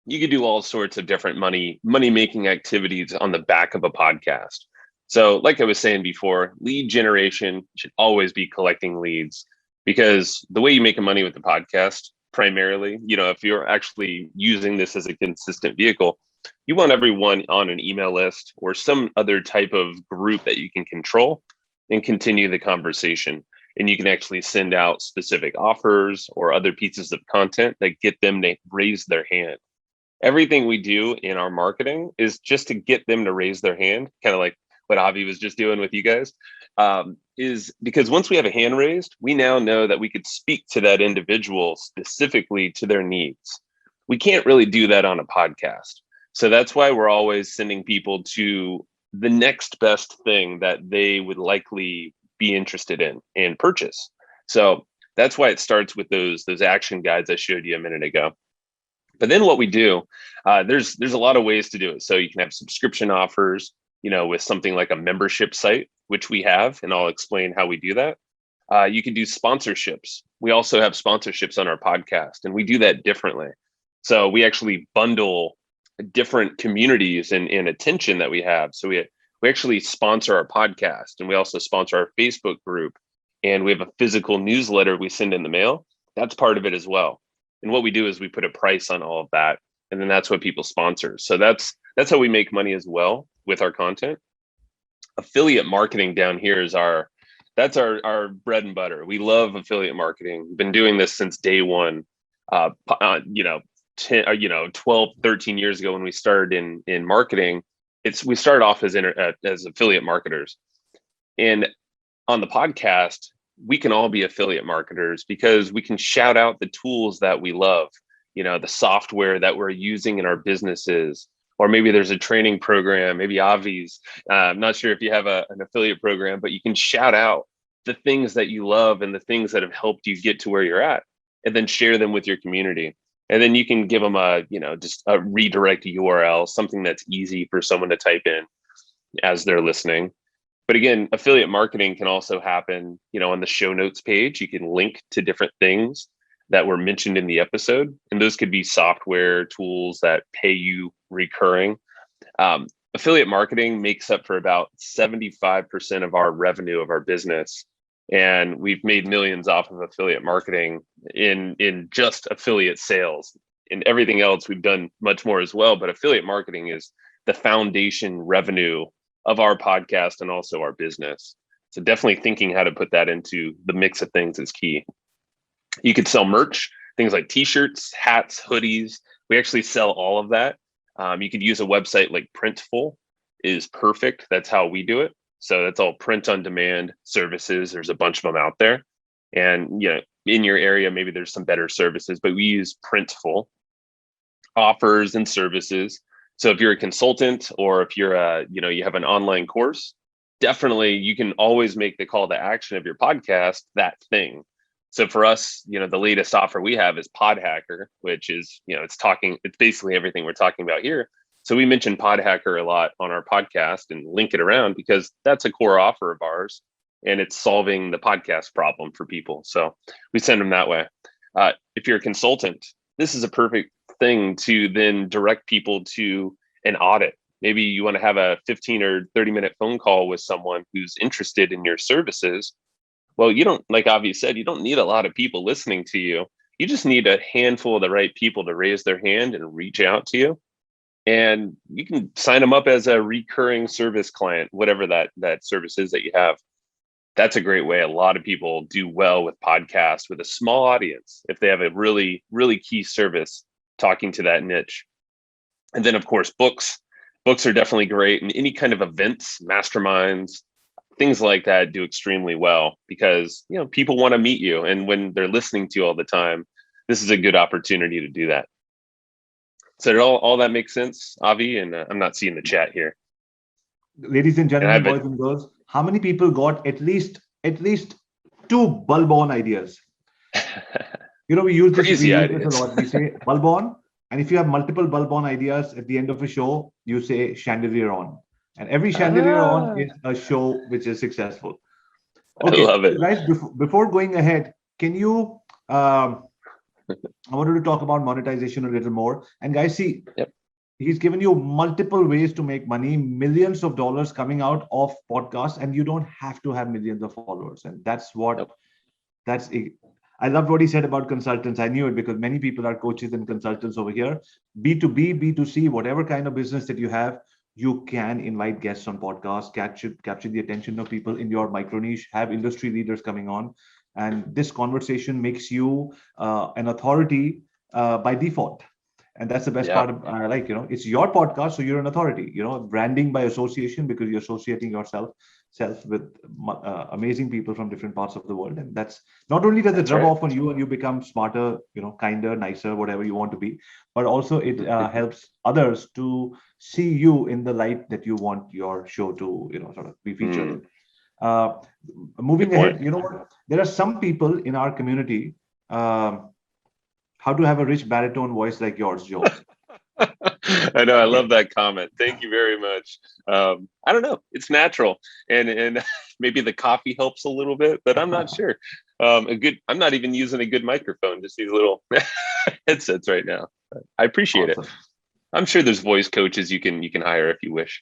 You could do all sorts of different money making activities on the back of a podcast. So like I was saying before, lead generation should always be collecting leads, because the way you make money with the podcast, primarily, if you're actually using this as a consistent vehicle, you want everyone on an email list or some other type of group that you can control and continue the conversation. And you can actually send out specific offers or other pieces of content that get them to raise their hand. Everything we do in our marketing is just to get them to raise their hand, kind of like what Avi was just doing with you guys, is because once we have a hand raised, we now know that we could speak to that individual specifically to their needs. We can't really do that on a podcast. So that's why we're always sending people to the next best thing that they would likely be interested in and purchase. So that's why it starts with those action guides I showed you a minute ago. But then what we do, there's a lot of ways to do it. So you can have subscription offers, with something like a membership site, which we have, and I'll explain how we do that. You can do sponsorships. We also have sponsorships on our podcast, and we do that differently. So we actually bundle different communities and attention that we have. So we actually sponsor our podcast, and we also sponsor our Facebook group, and we have a physical newsletter we send in the mail. That's part of it as well. And what we do is we put a price on all of that, and then that's what people sponsor. So that's how we make money as well with our content. Affiliate marketing down here is our bread and butter. We love affiliate marketing. We've been doing this since day one. 12, 13 years ago when we started in marketing, we started off as affiliate marketers. And on the podcast, we can all be affiliate marketers because we can shout out the tools that we love, the software that we're using in our businesses, or maybe there's a training program, maybe Avi's. I'm not sure if you have an affiliate program, but you can shout out the things that you love and the things that have helped you get to where you're at, and then share them with your community. And then you can give them just a redirect URL, something that's easy for someone to type in as they're listening. But again, affiliate marketing can also happen, on the show notes page. You can link to different things that were mentioned in the episode. And those could be software tools that pay you recurring. Affiliate marketing makes up for about 75% of our revenue of our business. And we've made millions off of affiliate marketing in just affiliate sales. In everything else, we've done much more as well. But affiliate marketing is the foundation revenue of our podcast and also our business. So definitely thinking how to put that into the mix of things is key. You could sell merch, things like t-shirts, hats, hoodies. We actually sell all of that. You could use a website like Printful is perfect. That's how we do it. So that's all print on demand services. There's a bunch of them out there. And in your area, maybe there's some better services, but we use Printful. Offers and services. So if you're a consultant, or if you're you have an online course, definitely you can always make the call to action of your podcast that thing. So for us, the latest offer we have is Pod Hacker, which is, it's basically everything we're talking about here. So we mention Pod Hacker a lot on our podcast and link it around because that's a core offer of ours, and it's solving the podcast problem for people. So we send them that way. If you're a consultant, this is a perfect thing to then direct people to an audit. Maybe you want to have a 15 or 30-minute phone call with someone who's interested in your services. Well, you don't, like Avi said, you don't need a lot of people listening to you. You just need a handful of the right people to raise their hand and reach out to you. And you can sign them up as a recurring service client, whatever that service is that you have. That's a great way. A lot of people do well with podcasts with a small audience if they have a really, really key service talking to that niche. And then, of course, books. Books are definitely great. And any kind of events, masterminds, things like that do extremely well because, people want to meet you. And when they're listening to you all the time, this is a good opportunity to do that. So did all that make sense, Avi? And I'm not seeing the chat here. Ladies and gentlemen, boys and girls, how many people got at least 2 bulb-on ideas? We use this a lot. We say bulb-on, and if you have multiple bulb-on ideas at the end of a show, you say chandelier on. And every chandelier on is a show which is successful. Okay, I love it. Guys, before going ahead, can you I wanted to talk about monetization a little more. And guys, see, he's given you multiple ways to make money, millions of dollars coming out of podcasts, and you don't have to have millions of followers. And that's what, I loved what he said about consultants. I knew it because many people are coaches and consultants over here. B2B, B2C, whatever kind of business that you have, you can invite guests on podcasts, capture the attention of people in your micro niche, have industry leaders coming on. And this conversation makes you an authority by default. And that's the best part of it's your podcast, so you're an authority, branding by association because you're associating yourself with amazing people from different parts of the world. And that's not only does it rub off on you and you become smarter, kinder, nicer, whatever you want to be, but also it helps others to see you in the light that you want your show to, sort of be featured in. Moving ahead, what? There are some people in our community, how to have a rich baritone voice like yours, Joe. I know. I love that comment. Thank you very much. I don't know. It's natural. And maybe the coffee helps a little bit, but I'm not sure. I'm not even using a good microphone, just these little headsets right now. I appreciate it. I'm sure there's voice coaches you can hire if you wish.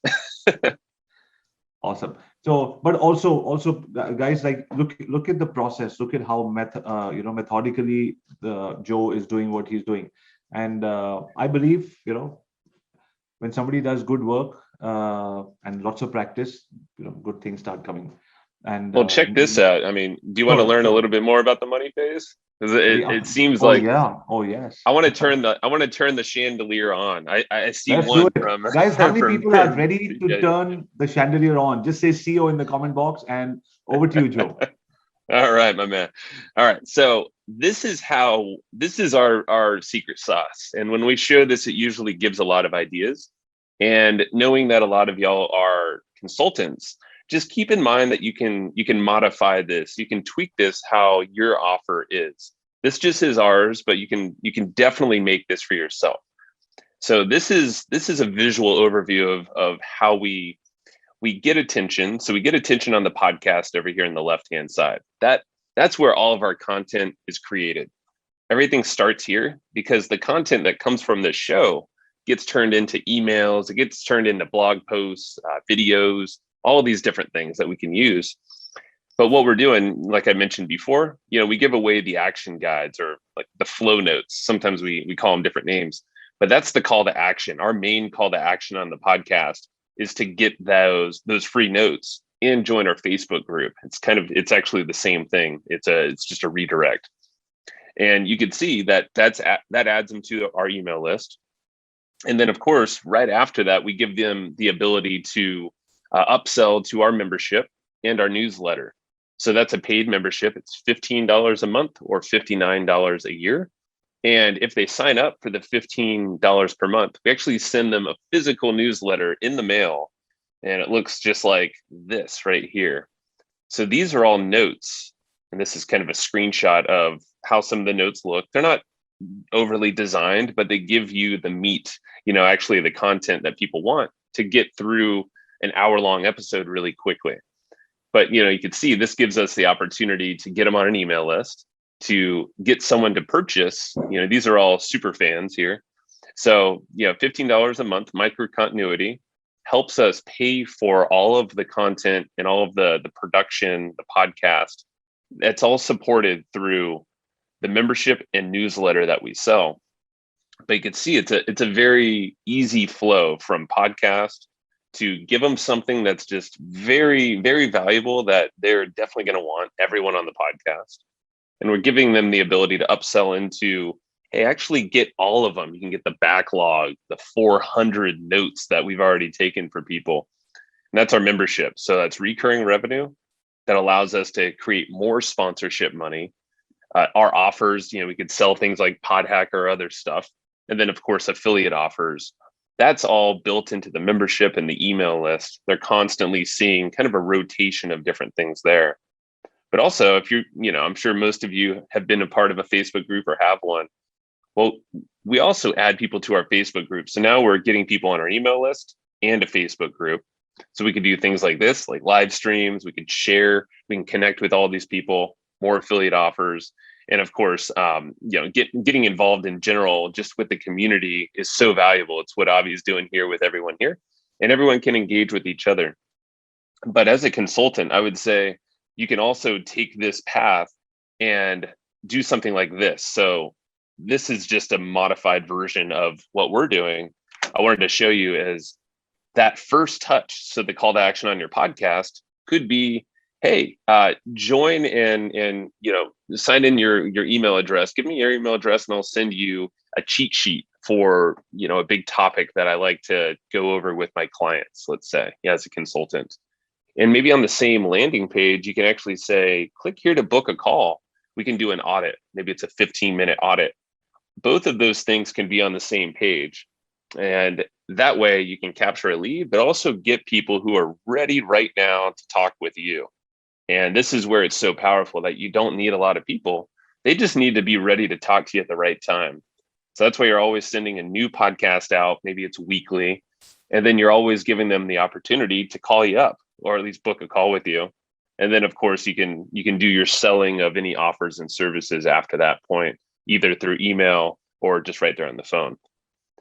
Awesome. So, but also, guys, like look at the process. Look at how methodically Joe is doing what he's doing, and I believe when somebody does good work and lots of practice, good things start coming. And well, check this out. I mean, do you want to learn a little bit more about the money phase? Because it seems like yes. I want to turn the chandelier on. I see Let's one from guys. How many people are ready to turn the chandelier on? Just say CEO in the comment box, and over to you, Joe. All right, my man. All right, so this is our secret sauce, and when we show this, it usually gives a lot of ideas. And knowing that a lot of y'all are consultants, just keep in mind that you can modify this, you can tweak this how your offer is. This just is ours, but you can definitely make this for yourself. So this is a visual overview of how we get attention. So we get attention on the podcast over here on the left-hand side. That's where all of our content is created. Everything starts here because the content that comes from this show gets turned into emails, it gets turned into blog posts, videos, all of these different things that we can use. But what we're doing, like I mentioned before, we give away the action guides or like the flow notes. Sometimes we call them different names, but that's the call to action. Our main call to action on the podcast is to get those free notes and join our Facebook group. It's actually the same thing. It's just a redirect. And you can see that adds them to our email list. And then of course, right after that, we give them the ability to upsell to our membership and our newsletter. So that's a paid membership. It's $15 a month or $59 a year. And if they sign up for the $15 per month, we actually send them a physical newsletter in the mail. And it looks just like this right here. So these are all notes. And this is kind of a screenshot of how some of the notes look. They're not overly designed, but they give you the meat, actually the content that people want to get through an hour-long episode really quickly. But you can see this gives us the opportunity to get them on an email list, to get someone to purchase. These are all super fans here. So $15 a month, micro continuity, helps us pay for all of the content and all of the production, the podcast. That's all supported through the membership and newsletter that we sell. But you can see it's a very easy flow from podcast to give them something that's just very, very valuable that they're definitely going to want, everyone on the podcast. And we're giving them the ability to upsell into, hey, actually get all of them. You can get the backlog, the 400 notes that we've already taken for people. And that's our membership. So that's recurring revenue that allows us to create more sponsorship money. Our offers, we could sell things like PodHack or other stuff. And then of course, affiliate offers. That's all built into the membership and the email list. They're constantly seeing kind of a rotation of different things there. But also if I'm sure most of you have been a part of a Facebook group or have one. Well, we also add people to our Facebook group. So now we're getting people on our email list and a Facebook group. So we could do things like this, like live streams, we could share, we can connect with all these people, more affiliate offers. And of course, getting involved in general, just with the community is so valuable. It's what Avi is doing here with everyone here, and everyone can engage with each other. But as a consultant, I would say you can also take this path and do something like this. So this is just a modified version of what we're doing. I wanted to show you is that first touch. So the call to action on your podcast could be, hey, join and sign in your email address. Give me your email address and I'll send you a cheat sheet for a big topic that I like to go over with my clients, let's say, as a consultant. And maybe on the same landing page, you can actually say, click here to book a call. We can do an audit. Maybe it's a 15-minute audit. Both of those things can be on the same page. And that way you can capture a lead, but also get people who are ready right now to talk with you. And this is where it's so powerful that you don't need a lot of people. They just need to be ready to talk to you at the right time. So that's why you're always sending a new podcast out. Maybe it's weekly. And then you're always giving them the opportunity to call you up or at least book a call with you. And then of course you can do your selling of any offers and services after that point, either through email or just right there on the phone.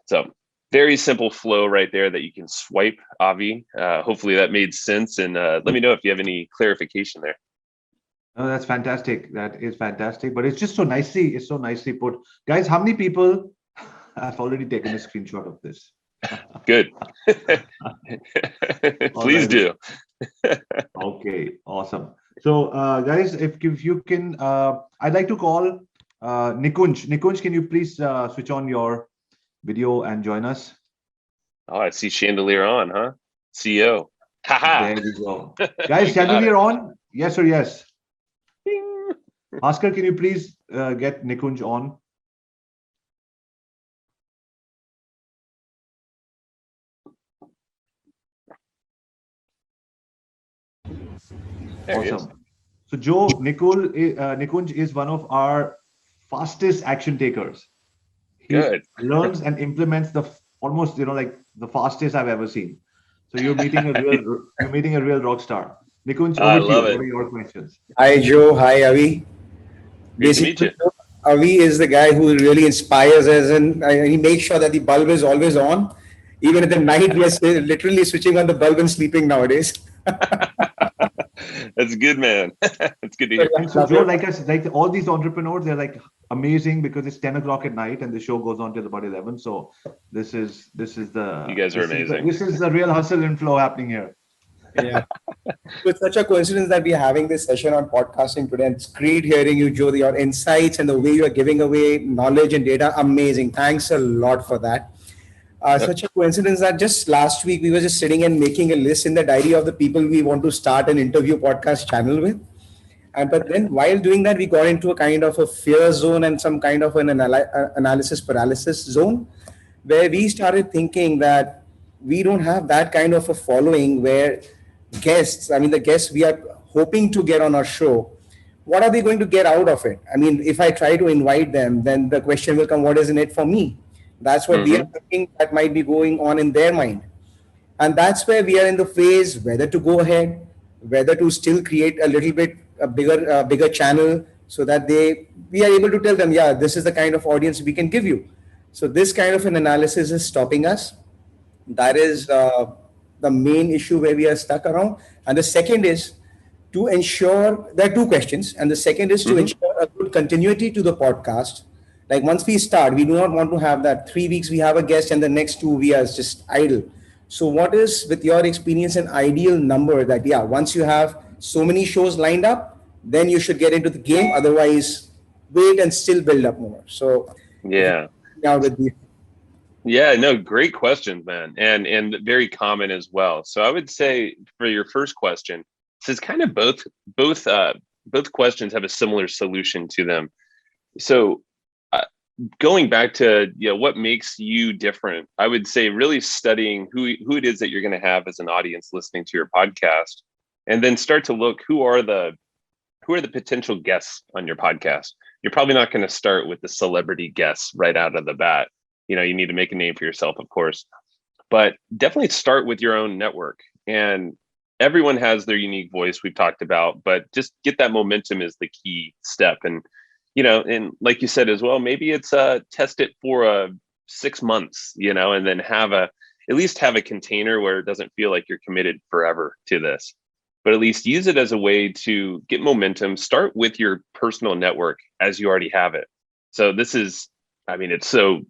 So very simple flow right there that you can swipe, Avi. Hopefully that made sense. And let me know if you have any clarification there. No, that's fantastic. That is fantastic. But it's so nicely put. Guys, how many people have already taken a screenshot of this? Good. Please do. Okay, awesome. So guys, if you can, I'd like to call Nikunj. Nikunj, can you please switch on your video and join us? Oh, I see chandelier on, huh? CEO. There we go. Guys, chandelier on? Yes or yes? Oscar, can you please get Nikunj on? Awesome. So Joe, Nikunj is one of our fastest action takers. He learns and implements almost like the fastest I've ever seen. So you're meeting a real rock star. Nikunj, over to you. What are your questions? Hi Joe. Hi Avi. Basically, Avi is the guy who really inspires us, and he makes sure that the bulb is always on. Even at the night, we are literally switching on the bulb and sleeping nowadays. That's good, man. It's good to hear. So Joe, like all these entrepreneurs, they're like amazing because it's 10 o'clock at night and the show goes on till about 11. So this is the. You guys are amazing. This is the real hustle and flow happening here. Yeah. It's such a coincidence that we're having this session on podcasting today. And it's great hearing you, Joe. Your insights and the way you are giving away knowledge and data, amazing. Thanks a lot for that. Such a coincidence that just last week we were just sitting and making a list in the diary of the people we want to start an interview podcast channel with. But then while doing that, we got into a kind of a fear zone and some kind of an analysis paralysis zone, where we started thinking that we don't have that kind of a following where the guests we are hoping to get on our show, what are they going to get out of it? I mean, if I try to invite them, then the question will come, what is in it for me? That's what we are thinking that might be going on in their mind. And that's where we are in the phase, whether to go ahead, whether to still create a little bit a bigger channel so that we are able to tell them, yeah, this is the kind of audience we can give you. So this kind of an analysis is stopping us. That is the main issue where we are stuck around. And the second is to ensure, there are two questions. And the second is to ensure a good continuity to the podcast. Like once we start, we do not want to have that 3 weeks we have a guest and the next 2 we are just idle. So what is, with your experience, an ideal number that, yeah, once you have so many shows lined up, then you should get into the game. Otherwise, wait and still build up more. So yeah. Yeah, no, great questions, man, and very common as well. So I would say for your first question, this is kind of both questions have a similar solution to them. So going back to what makes you different, I would say really studying who it is that you're going to have as an audience listening to your podcast, and then start to look who are the potential guests on your podcast. You're probably not going to start with the celebrity guests right out of the bat. You need to make a name for yourself, of course, but definitely start with your own network. And everyone has their unique voice we've talked about, but just get that momentum is the key step. And and like you said as well, maybe it's test it for 6 months, and then at least have a container where it doesn't feel like you're committed forever to this, but at least use it as a way to get momentum. Start with your personal network as you already have it. So it's so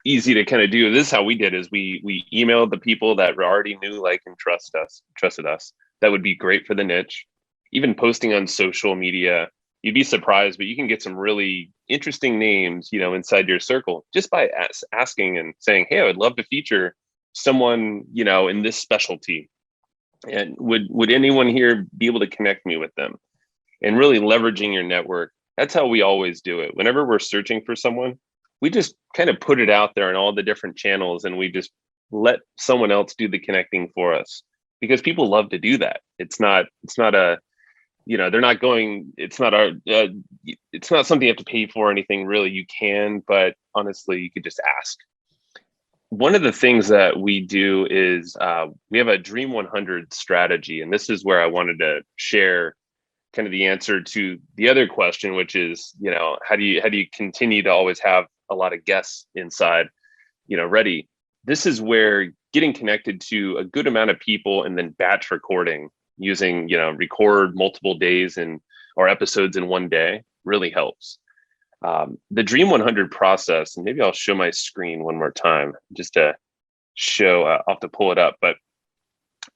easy to kind of do. This is how we did is we emailed the people that already knew, like, and trusted us. That would be great for the niche. Even posting on social media, you'd be surprised, but you can get some really interesting names, inside your circle just by asking and saying, hey, I would love to feature someone, in this specialty. And would anyone here be able to connect me with them? And really leveraging your network. That's how we always do it. Whenever we're searching for someone, we just kind of put it out there in all the different channels, and we just let someone else do the connecting for us, because people love to do that. It's not they're not going, it's not something you have to pay for or anything really. You can, but honestly, you could just ask. One of the things that we do is we have a Dream 100 strategy. And this is where I wanted to share kind of the answer to the other question, which is, how do you continue to always have a lot of guests inside, ready? This is where getting connected to a good amount of people and then batch recording using, record multiple days or episodes in one day really helps. The Dream 100 process, and maybe I'll show my screen one more time just to show, I'll have to pull it up, but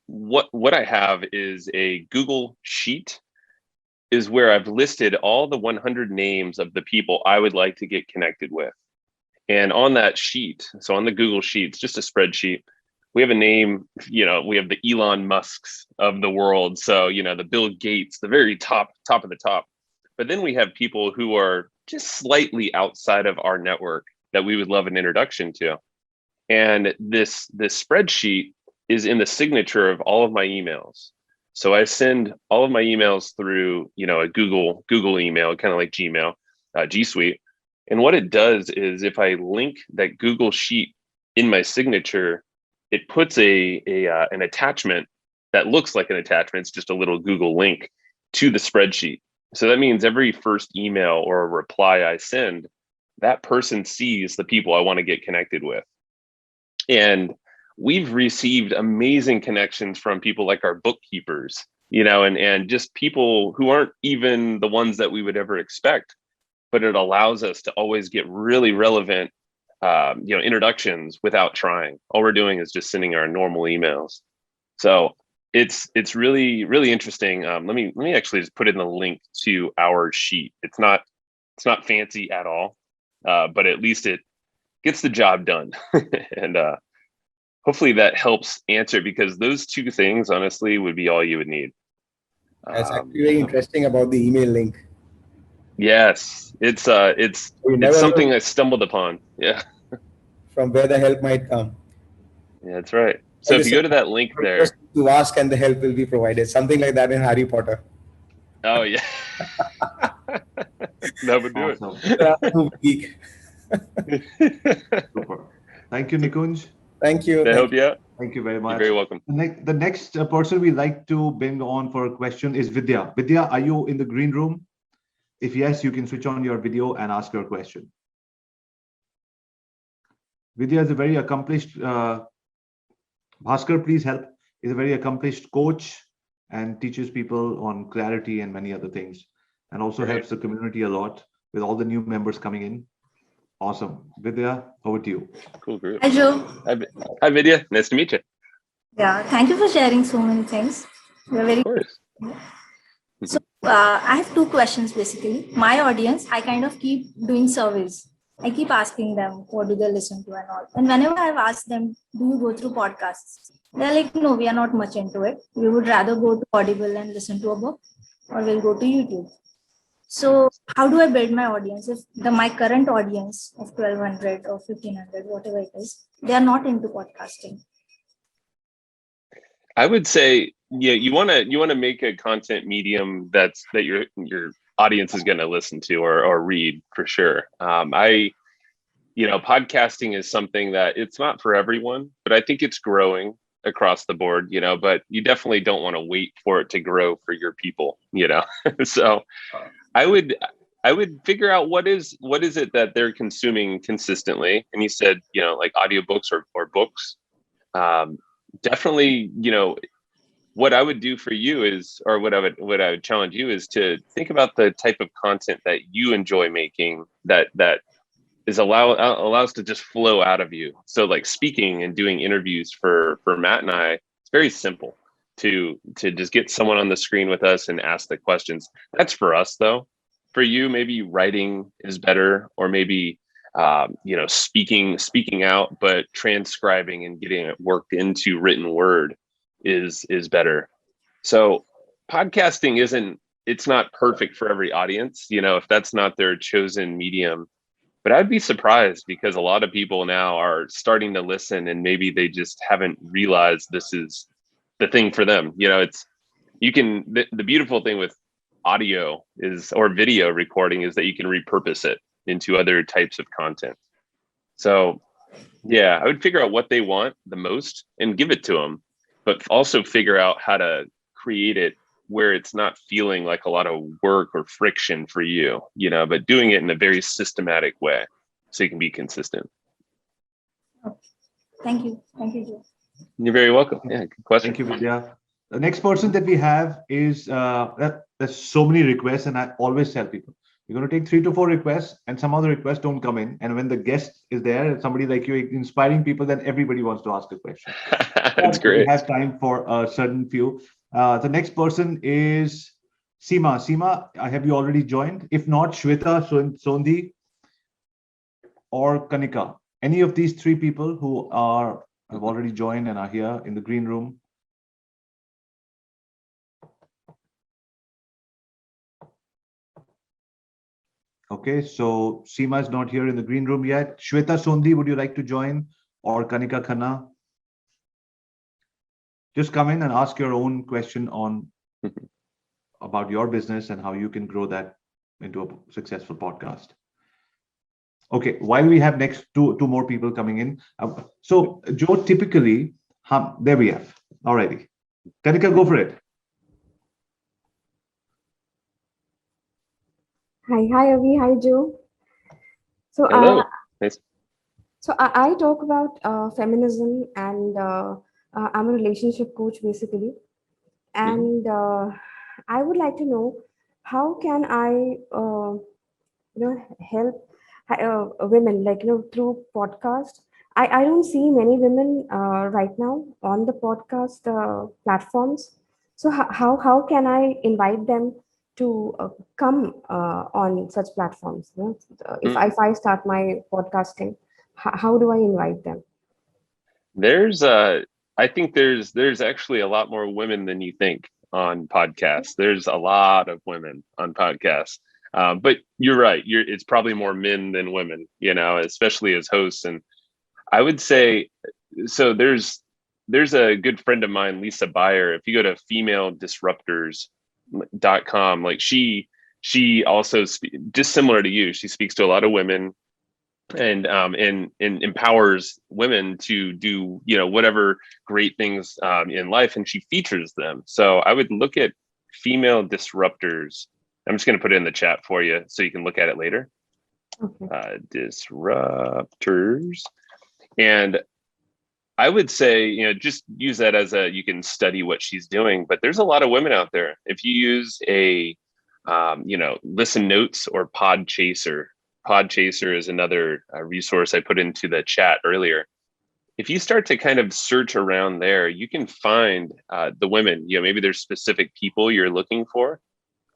what I have is a Google sheet, is where I've listed all the 100 names of the people I would like to get connected with. And on that sheet, so on the Google Sheets, just a spreadsheet, we have a name, we have the Elon Musks of the world. So, the Bill Gates, the very top of the top. But then we have people who are just slightly outside of our network that we would love an introduction to. And this spreadsheet is in the signature of all of my emails. So I send all of my emails through, a Google email, kind of like Gmail, G Suite. And what it does is if I link that Google Sheet in my signature, it puts an attachment that looks like an attachment. It's just a little Google link to the spreadsheet. So that means every first email or reply I send, that person sees the people I want to get connected with. And we've received amazing connections from people like our bookkeepers, and just people who aren't even the ones that we would ever expect, but it allows us to always get really relevant, introductions without trying. All we're doing is just sending our normal emails. So it's really, really interesting. Let me actually just put in the link to our sheet. It's not fancy at all, but at least it gets the job done. And hopefully that helps answer, because those two things honestly would be all you would need. That's actually very interesting about the email link. Yes, it's something I stumbled upon. Yeah. From where the help might come. Yeah, that's right. So if you go to that link there, to ask and the help will be provided. Something like that in Harry Potter. Oh yeah. That would do it. Super. Thank you, Nikunj. Thank you. Did I help you out? Thank you very much. You're very welcome. The next person we like to bring on for a question is Vidya. Vidya, are you in the green room? If yes, you can switch on your video and ask your question. Vidya is a very accomplished, Bhaskar, please help, is a very accomplished coach and teaches people on clarity and many other things, and also helps the community a lot with all the new members coming in. Awesome. Vidya, over to you. Cool group. Hi, Joe. Hi, Vidya. Nice to meet you. Yeah, thank you for sharing so many things. We're very. Of course. So I have two questions basically. My audience, I kind of keep doing surveys. I keep asking them, what do they listen to and all. And whenever I've asked them, do you go through podcasts? They're like, no, we are not much into it. We would rather go to Audible and listen to a book, or we'll go to YouTube. So how do I build my audience? If my current audience of 1,200 or 1,500, whatever it is, they are not into podcasting. I would say, yeah, you want to make a content medium that your audience is going to listen to or read for sure. Podcasting is something that it's not for everyone, but I think it's growing across the board, but you definitely don't want to wait for it to grow for your people, So I would figure out what is it that they're consuming consistently. And you said, like audiobooks or books. Definitely, what I would do for you is, or what I would challenge you is to think about the type of content that you enjoy making that is allows to just flow out of you. So like speaking and doing interviews for Matt and I, it's very simple to just get someone on the screen with us and ask the questions. That's for us though. For you, maybe writing is better, or maybe speaking out, but transcribing and getting it worked into written word is better. So podcasting it's not perfect for every audience, if that's not their chosen medium. But I'd be surprised, because a lot of people now are starting to listen and maybe they just haven't realized this is the thing for them. The beautiful thing with audio or video recording is that you can repurpose it into other types of content. So yeah, I would figure out what they want the most and give it to them, but also figure out how to create it where it's not feeling like a lot of work or friction for you, but doing it in a very systematic way so you can be consistent. Okay. Thank you, Joe. You're very welcome. Yeah, good question. Thank you, Vidya. The next person that we have is there's so many requests, and I always tell people, you're going to take 3 to 4 requests, and some other requests don't come in. And when the guest is there, somebody like you inspiring people, then everybody wants to ask a question. That's great. We have time for a certain few. The next person is Seema. Seema, have you already joined? If not, Shweta, Sondhi, or Kanika. Any of these 3 people who have already joined and are here in the green room. Okay, so Seema is not here in the green room yet. Shweta, Sondhi, would you like to join? Or Kanika Khanna? Just come in and ask your own question about your business and how you can grow that into a successful podcast. Okay, while we have next two more people coming in. So Joe, typically, there we have. Alrighty. Kanika, go for it. Hi, Avi. Hi, Joe. So, hello. Nice. So I talk about feminism, and I'm a relationship coach basically. And I would like to know, how can I, help women, through podcast. I don't see many women right now on the podcast platforms. So how can I invite them to come on such platforms? If I start my podcasting, how do I invite them? I think there's actually a lot more women than you think on podcasts. There's a lot of women on podcasts. But you're right. It's probably more men than women, especially as hosts. And I would say, so there's a good friend of mine, Lisa Beyer. If you go to femaledisruptors.com, like she also just similar to you, she speaks to a lot of women and empowers women to do, whatever great things in life, and she features them. So I would look at Female Disruptors. I'm just going to put it in the chat for you so you can look at it later. Okay. Disruptors. And I would say, just use that as you can study what she's doing, but there's a lot of women out there. If you use a, Listen Notes or Podchaser is another resource I put into the chat earlier. If you start to kind of search around there, you can find the women, maybe there's specific people you're looking for,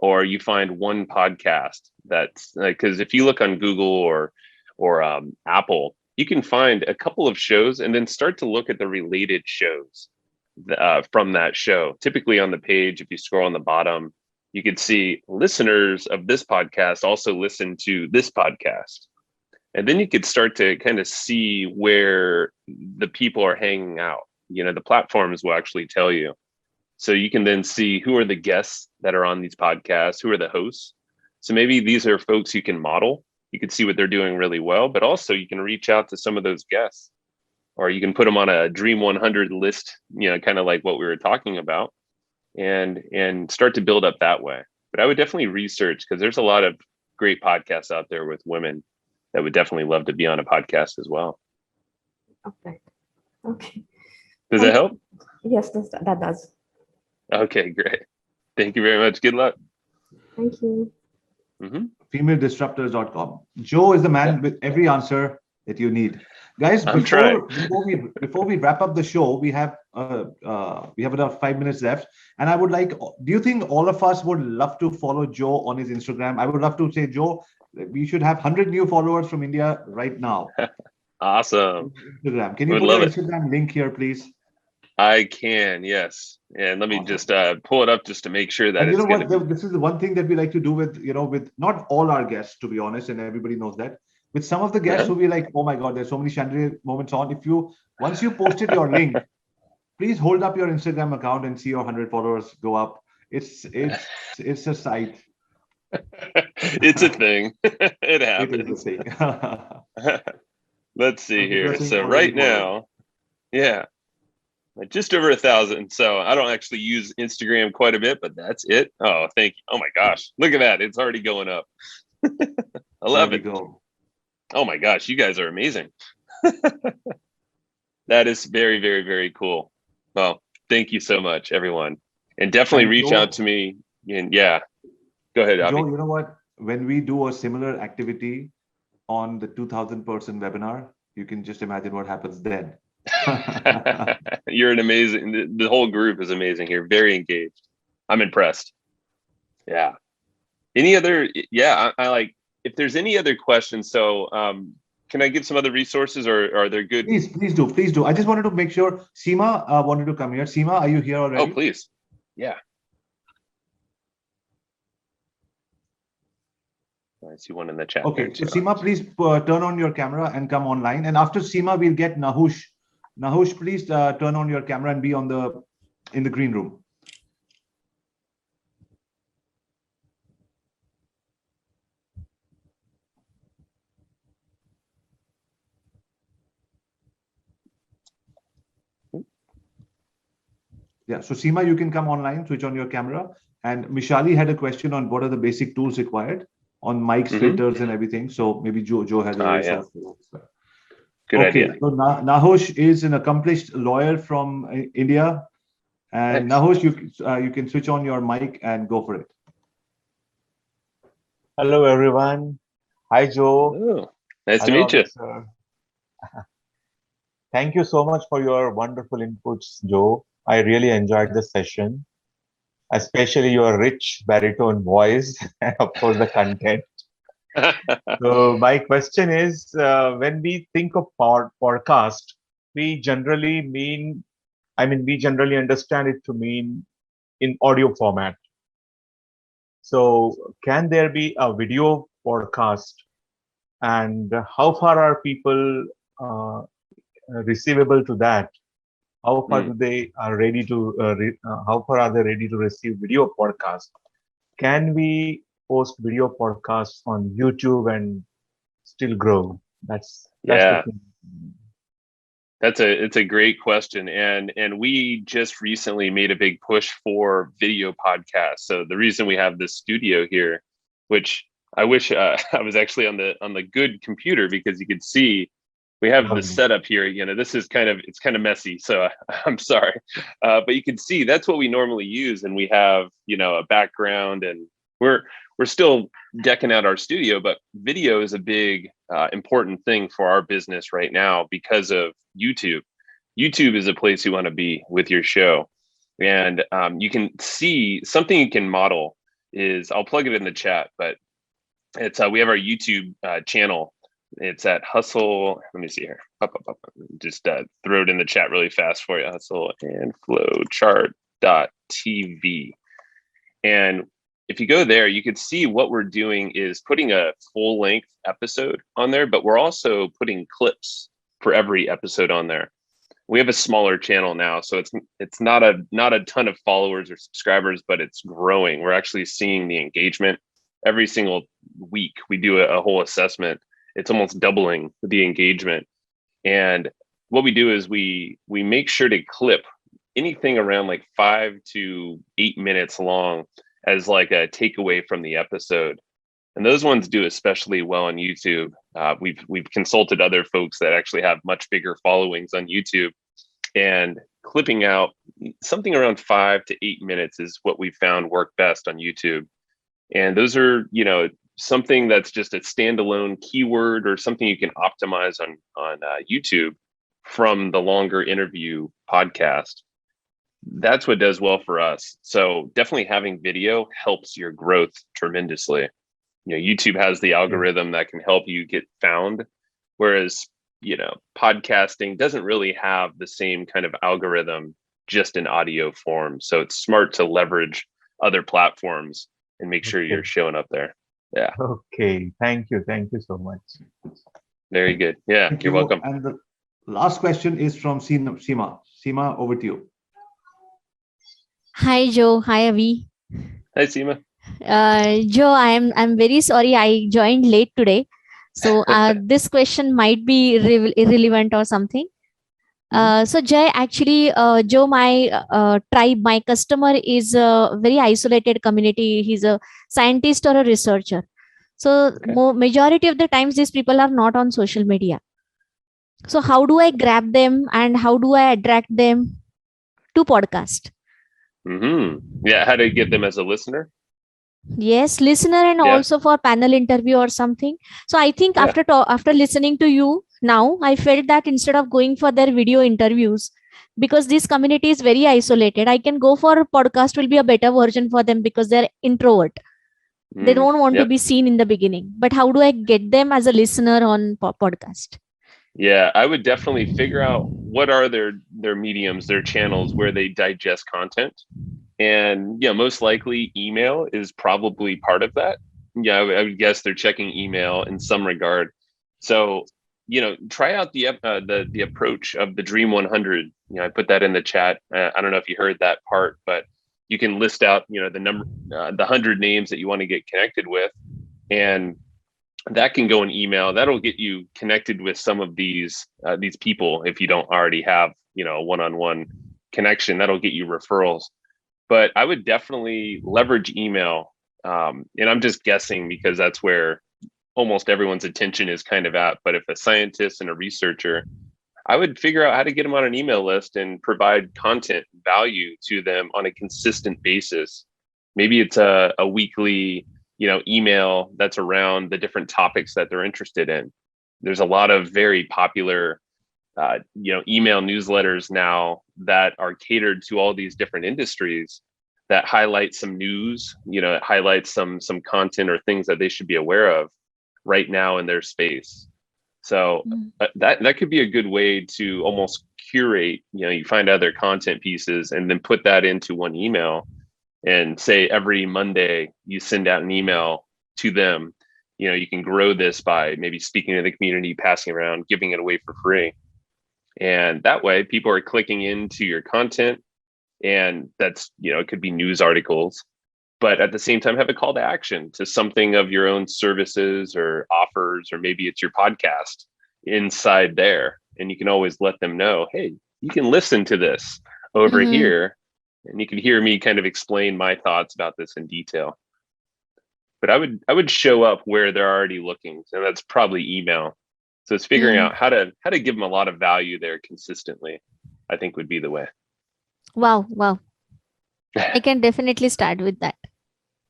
or you find one podcast that's because if you look on Google or or Apple, you can find a couple of shows and then start to look at the related shows from that show. Typically on the page, if you scroll on the bottom, you could see listeners of this podcast also listen to this podcast. And then you could start to kind of see where the people are hanging out. The platforms will actually tell you. So you can then see who are the guests that are on these podcasts, who are the hosts. So maybe these are folks you can model. You can see what they're doing really well, but also you can reach out to some of those guests, or you can put them on a Dream 100 list, kind of like what we were talking about, and start to build up that way. But I would definitely research, because there's a lot of great podcasts out there with women that would definitely love to be on a podcast as well. Okay. Okay. Does that help? Yes, that does. Okay, great. Thank you very much. Good luck. Thank you. Mm-hmm. FemaleDisruptors.com. Joe is the man with every answer that you need. Guys, before we wrap up the show, we have about 5 minutes left, and I would like. Do you think all of us would love to follow Joe on his Instagram? I would love to say, Joe, we should have 100 new followers from India right now. Awesome. Instagram. Can you put your Instagram link here, please? I can, yes. And let me just pull it up just to make sure that and it's going to be. This is the one thing that we like to do with not all our guests, to be honest, and everybody knows that. With some of the guests who be like, oh my God, there's so many chandelier moments on. Once you posted your link, please hold up your Instagram account and see your 100 followers go up. It's a sight. It's a thing. It happens. It is a thing. Let's see here. So right now, yeah, just over 1,000. So I don't actually use Instagram quite a bit, but that's it. Oh, thank you. Oh my gosh, look at that. It's already going up. I love it. Go. Oh my gosh, you guys are amazing. That is very, very, very cool. Well, thank you so much, everyone. And definitely reach out to me. And yeah, go ahead, Avi. Joe, you know what? When we do a similar activity on the 2,000 person webinar, you can just imagine what happens then. You're an amazing, the whole group is amazing here. Very engaged. I'm impressed. Yeah. Any other, I like, if there's any other questions, so can I give some other resources, or are there good? Please do. I just wanted to make sure Seema wanted to come here. Seema, are you here already? Oh, please. Yeah. I see one in the chat. Okay, so Seema, please turn on your camera and come online. And after Seema, we'll get Nahush. Nahush, please turn on your camera and be in the green room. Yeah, so Seema, you can come online, switch on your camera. And Mishali had a question on what are the basic tools required on mics, filters, and everything. So maybe Joe has a resource for that. Good idea. So Nahush is an accomplished lawyer from India. And Nahush, you can switch on your mic and go for it. Hello, everyone. Hi, Joe. Oh, nice to meet you. Thank you so much for your wonderful inputs, Joe. I really enjoyed the session, especially your rich baritone voice and, of course, the content. So my question is, when we think of podcast, we generally understand it to mean in audio format. So can there be a video podcast, and how far are people receivable to that? How far are they ready to? How far are they ready to receive video podcast? Can we post video podcasts on YouTube and still grow? That's the thing. It's a great question, and we just recently made a big push for video podcasts. So the reason we have this studio here, which I wish I was actually on the good computer, because you could see we have the setup here. This is kind of messy, so I'm sorry, but you can see that's what we normally use, and we have a background, and we're still decking out our studio. But video is a big important thing for our business right now because of YouTube. YouTube is a place you want to be with your show, and you can see something you can model is, I'll plug it in the chat, but it's we have our YouTube channel. It's at Hustle. Let me see here. Just throw it in the chat really fast for you. Hustle and flowchart.tv. And if you go there, you can see what we're doing is putting a full length episode on there, but we're also putting clips for every episode on there. We have a smaller channel now, so it's not a ton of followers or subscribers, but it's growing. We're actually seeing the engagement every single week. We do a whole assessment. It's almost doubling the engagement. And what we do is we make sure to clip anything around like 5 to 8 minutes long as like a takeaway from the episode. And those ones do especially well on YouTube. We've consulted other folks that actually have much bigger followings on YouTube, and clipping out something around 5 to 8 minutes is what we found work best on YouTube. And those are, something that's just a standalone keyword or something you can optimize on YouTube from the longer interview podcast. That's what does well for us. So definitely having video helps your growth tremendously. YouTube has the algorithm that can help you get found, whereas, podcasting doesn't really have the same kind of algorithm just in audio form. So it's smart to leverage other platforms and make sure you're showing up there. Yeah. Okay. Thank you. Thank you so much. Very good. Yeah. You're welcome. And the last question is from Seema. Seema, over to you. Hi, Joe. Hi, Avi. Hi, Seema. Joe, I'm very sorry I joined late today. So this question might be irrelevant or something. So Jay, actually, Joe, my tribe, my customer is a very isolated community. He's a scientist or a researcher. So majority of the times these people are not on social media. So how do I grab them and how do I attract them to podcast? Yeah, how to get them as a listener? Yes, listener, and also for panel interview or something. So I think after listening to you now, I felt that instead of going for their video interviews, because this community is very isolated, I can go for a podcast will be a better version for them because they're introvert. They don't want to be seen in the beginning. But how do I get them as a listener on podcast? Yeah, I would definitely figure out what are their mediums, their channels where they digest content. And most likely email is probably part of that. I would guess they're checking email in some regard. So, try out the approach of the Dream 100. I put that in the chat. I don't know if you heard that part, but you can list out, the number, the 100 names that you want to get connected with, and that can go in email. That'll get you connected with some of these people. If you don't already have, a one-on-one connection, that'll get you referrals. But I would definitely leverage email. And I'm just guessing because that's where almost everyone's attention is kind of at. But if a scientist and a researcher, I would figure out how to get them on an email list and provide content value to them on a consistent basis. Maybe it's a weekly, email that's around the different topics that they're interested in. There's a lot of very popular email newsletters now that are catered to all these different industries that highlight some news, highlight some content or things that they should be aware of right now in their space. So that could be a good way to almost curate, you find other content pieces and then put that into one email and say every Monday you send out an email to them. You can grow this by maybe speaking to the community, passing around, giving it away for free. And that way people are clicking into your content, and that's, it could be news articles, but at the same time have a call to action to something of your own services or offers, or maybe it's your podcast inside there. And you can always let them know, hey, you can listen to this over here, and you can hear me kind of explain my thoughts about this in detail. But I would show up where they're already looking, and that's probably email. So it's figuring out how to give them a lot of value there consistently, I think would be the way. Wow. I can definitely start with that.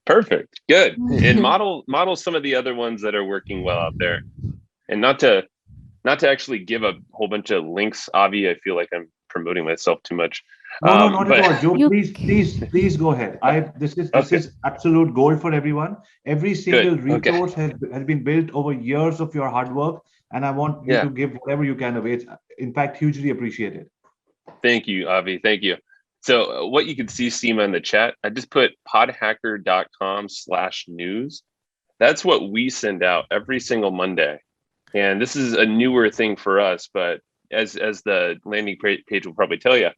Perfect. Good. And model some of the other ones that are working well out there. And not to actually give a whole bunch of links, Avi, I feel like I'm promoting myself too much. No, not But at all. Joe, You please go ahead. This okay, is absolute gold for everyone. Every good. single Okay. resource has been built over years of your hard work, and I want you Yeah. to give whatever you can away. It's, in fact, hugely appreciated. Thank you, Avi. Thank you. So what you can see, Seema, in the chat, I just put podhacker.com/news. That's what we send out every single Monday. And this is a newer thing for us, but as the landing page will probably tell you,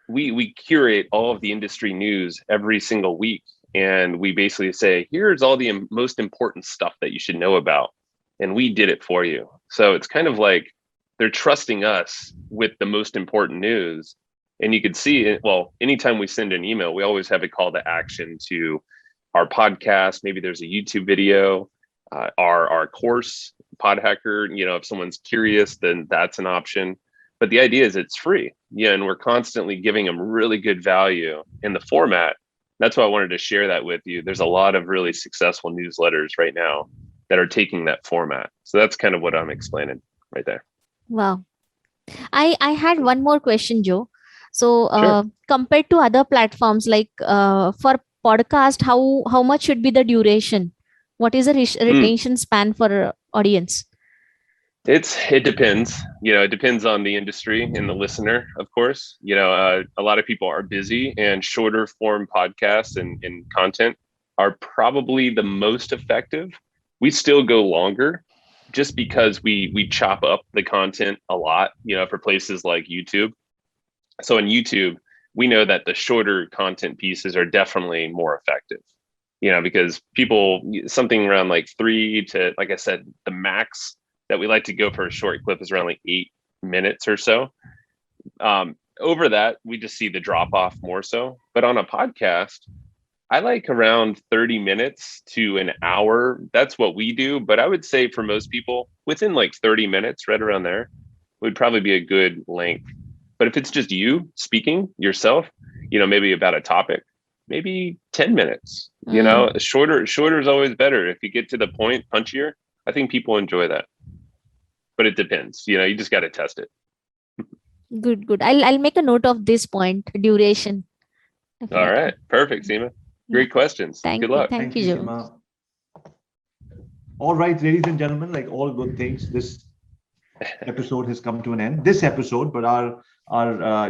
we curate all of the industry news every single week. And we basically say, here's all the most important stuff that you should know about. And we did it for you. So it's kind of like they're trusting us with the most important news. And you can see, well, anytime we send an email, we always have a call to action to our podcast. Maybe there's a YouTube video, our course, PodHacker. You know, if someone's curious, then that's an option. But the idea is it's free. Yeah, and we're constantly giving them really good value in the format. That's why I wanted to share that with you. There's a lot of really successful newsletters right now that are taking that format. So that's kind of what I'm explaining right there. Wow. I had one more question, Joe. So Sure. compared to other platforms, like for podcast, how much should be the duration? What is the retention span for audience? It depends. You know, it depends on the industry and the listener, of course. You know, a lot of people are busy, and shorter form podcasts and content are probably the most effective. We still go longer just because we chop up the content a lot, you know, for places like YouTube. So in YouTube, we know that the shorter content pieces are definitely more effective, you know, because people, something around like 3 to, like I said, the max that we like to go for a short clip is around like 8 minutes or so. Over that, we just see the drop off more so. But on a podcast, I like around 30 minutes to an hour. That's what we do. But I would say for most people, within like 30 minutes, right around there, would probably be a good length. But if it's just you speaking yourself, you know, maybe about a topic, maybe 10 minutes, you know, shorter is always better. If you get to the point, punchier, I think people enjoy that. But it depends, you know, you just got to test it. Good. I'll make a note of this point, duration. All right. Perfect, Seema. Great questions. Good luck. Thank you, Joe. Seema. All right, ladies and gentlemen, like all good things, this episode has come to an end. This episode, but our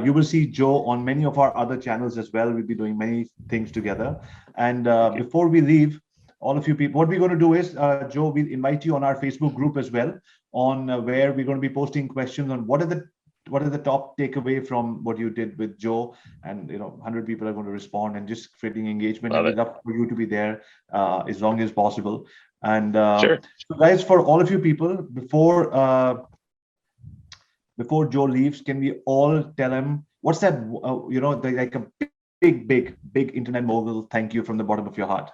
you will see Joe on many of our other channels as well. We'll be doing many things together. And before we leave, all of you people, what we're going to do is, Joe, we'll invite you on our Facebook group as well, on where we're going to be posting questions on what are the top takeaway from what you did with Joe, and 100 people are going to respond and just creating engagement. And we'd love for you to be there as long as possible. And sure. So guys, for all of you people, before Joe leaves, can we all tell him what's that? Like a big internet mogul thank you from the bottom of your heart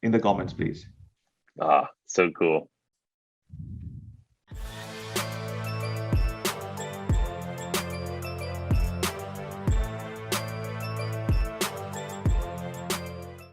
in the comments, please. Ah, so cool.